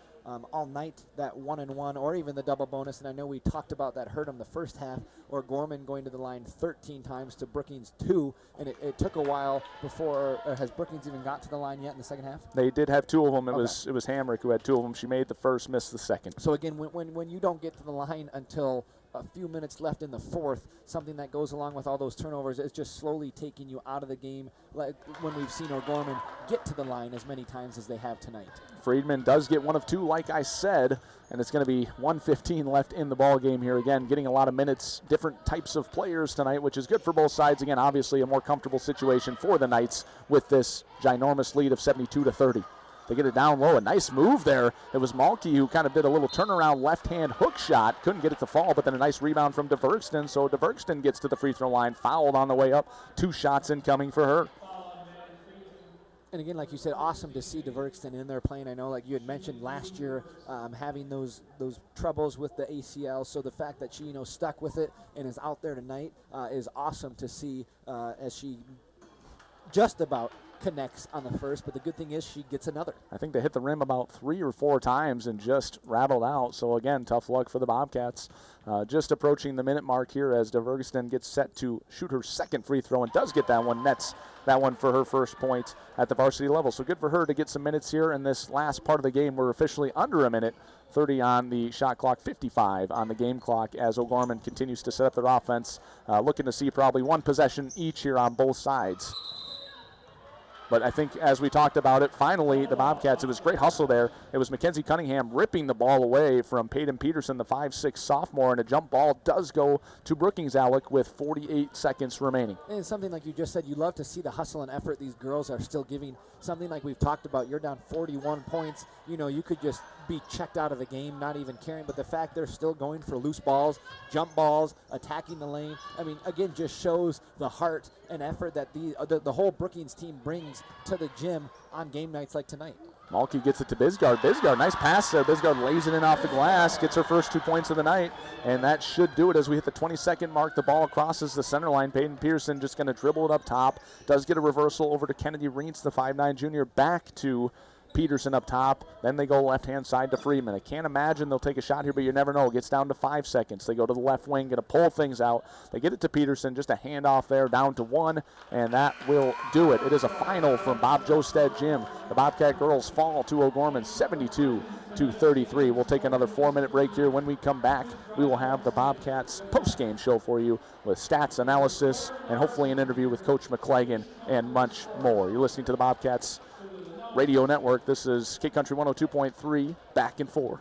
all night, that 1-and-1 or even the double bonus. And I know we talked about that hurt them the first half, or Gorman going to the line 13 times to Brookings 2, and it took a while before, has Brookings even got to the line yet in the second half? They did have 2 of them. It was Hamrick who had 2 of them. She made the first, missed the second. So again, when you don't get to the line until a few minutes left in the fourth, something that goes along with all those turnovers is just slowly taking you out of the game, like when we've seen O'Gorman get to the line as many times as they have tonight. Friedman does get 1 of 2, like I said, and it's going to be 1:15 left in the ball game here. Again, getting a lot of minutes, different types of players tonight, which is good for both sides. Again, obviously a more comfortable situation for the Knights with this ginormous lead of 72-30. They get it down low. A nice move there. It was Malky who kind of did a little turnaround left-hand hook shot. Couldn't get it to fall, but then a nice rebound from DeVerkston. So DeVerkston gets to the free throw line, fouled on the way up. 2 shots incoming for her. And again, like you said, awesome to see DeVerkston in there playing. I know, like you had mentioned last year, having those troubles with the ACL. So the fact that she, stuck with it and is out there tonight is awesome to see as she just about connects on the first, but the good thing is she gets another. I think they hit the rim about 3 or 4 times and just rattled out. So again, tough luck for the Bobcats. Just approaching the minute mark here as DeVerkston gets set to shoot her second free throw and does get that one, nets that one for her first point at the varsity level. So good for her to get some minutes here in this last part of the game. We're officially under a minute, 30 on the shot clock, 55 on the game clock as O'Gorman continues to set up their offense. Looking to see probably 1 possession each here on both sides. But I think as we talked about it, finally the Bobcats, it was great hustle there. It was Mackenzie Cunningham ripping the ball away from Peyton Peterson, the 5'6" sophomore, and a jump ball does go to Brookings, Alec, with 48 seconds remaining. And it's something like you just said, you love to see the hustle and effort these girls are still giving. Something like we've talked about, you're down 41 points. You could just be checked out of the game, not even caring, but the fact they're still going for loose balls, jump balls, attacking the lane, again, just shows the heart and effort that the whole Brookings team brings to the gym on game nights like tonight. Malky gets it to Bisgard. Bisgard, nice pass there. Bisgard lays it in off the glass, gets her first 2 points of the night, and that should do it as we hit the 22nd mark. The ball crosses the center line. Peyton Pearson just going to dribble it up top. Does get a reversal over to Kennedy Reentz, the 5'9" junior, back to Peterson up top. Then they go left-hand side to Freeman. I can't imagine they'll take a shot here, but you never know. It gets down to 5 seconds. They go to the left wing, going to pull things out. They get it to Peterson, just a handoff there, down to 1, and that will do it. It is a final from Bob Josted Gym. The Bobcat girls fall to O'Gorman 72-33. We'll take another 4-minute break here. When we come back, we will have the Bobcats post-game show for you with stats analysis and hopefully an interview with Coach McClagan and much more. You're listening to the Bobcats Radio Network. This is K Country 102.3, back in 4.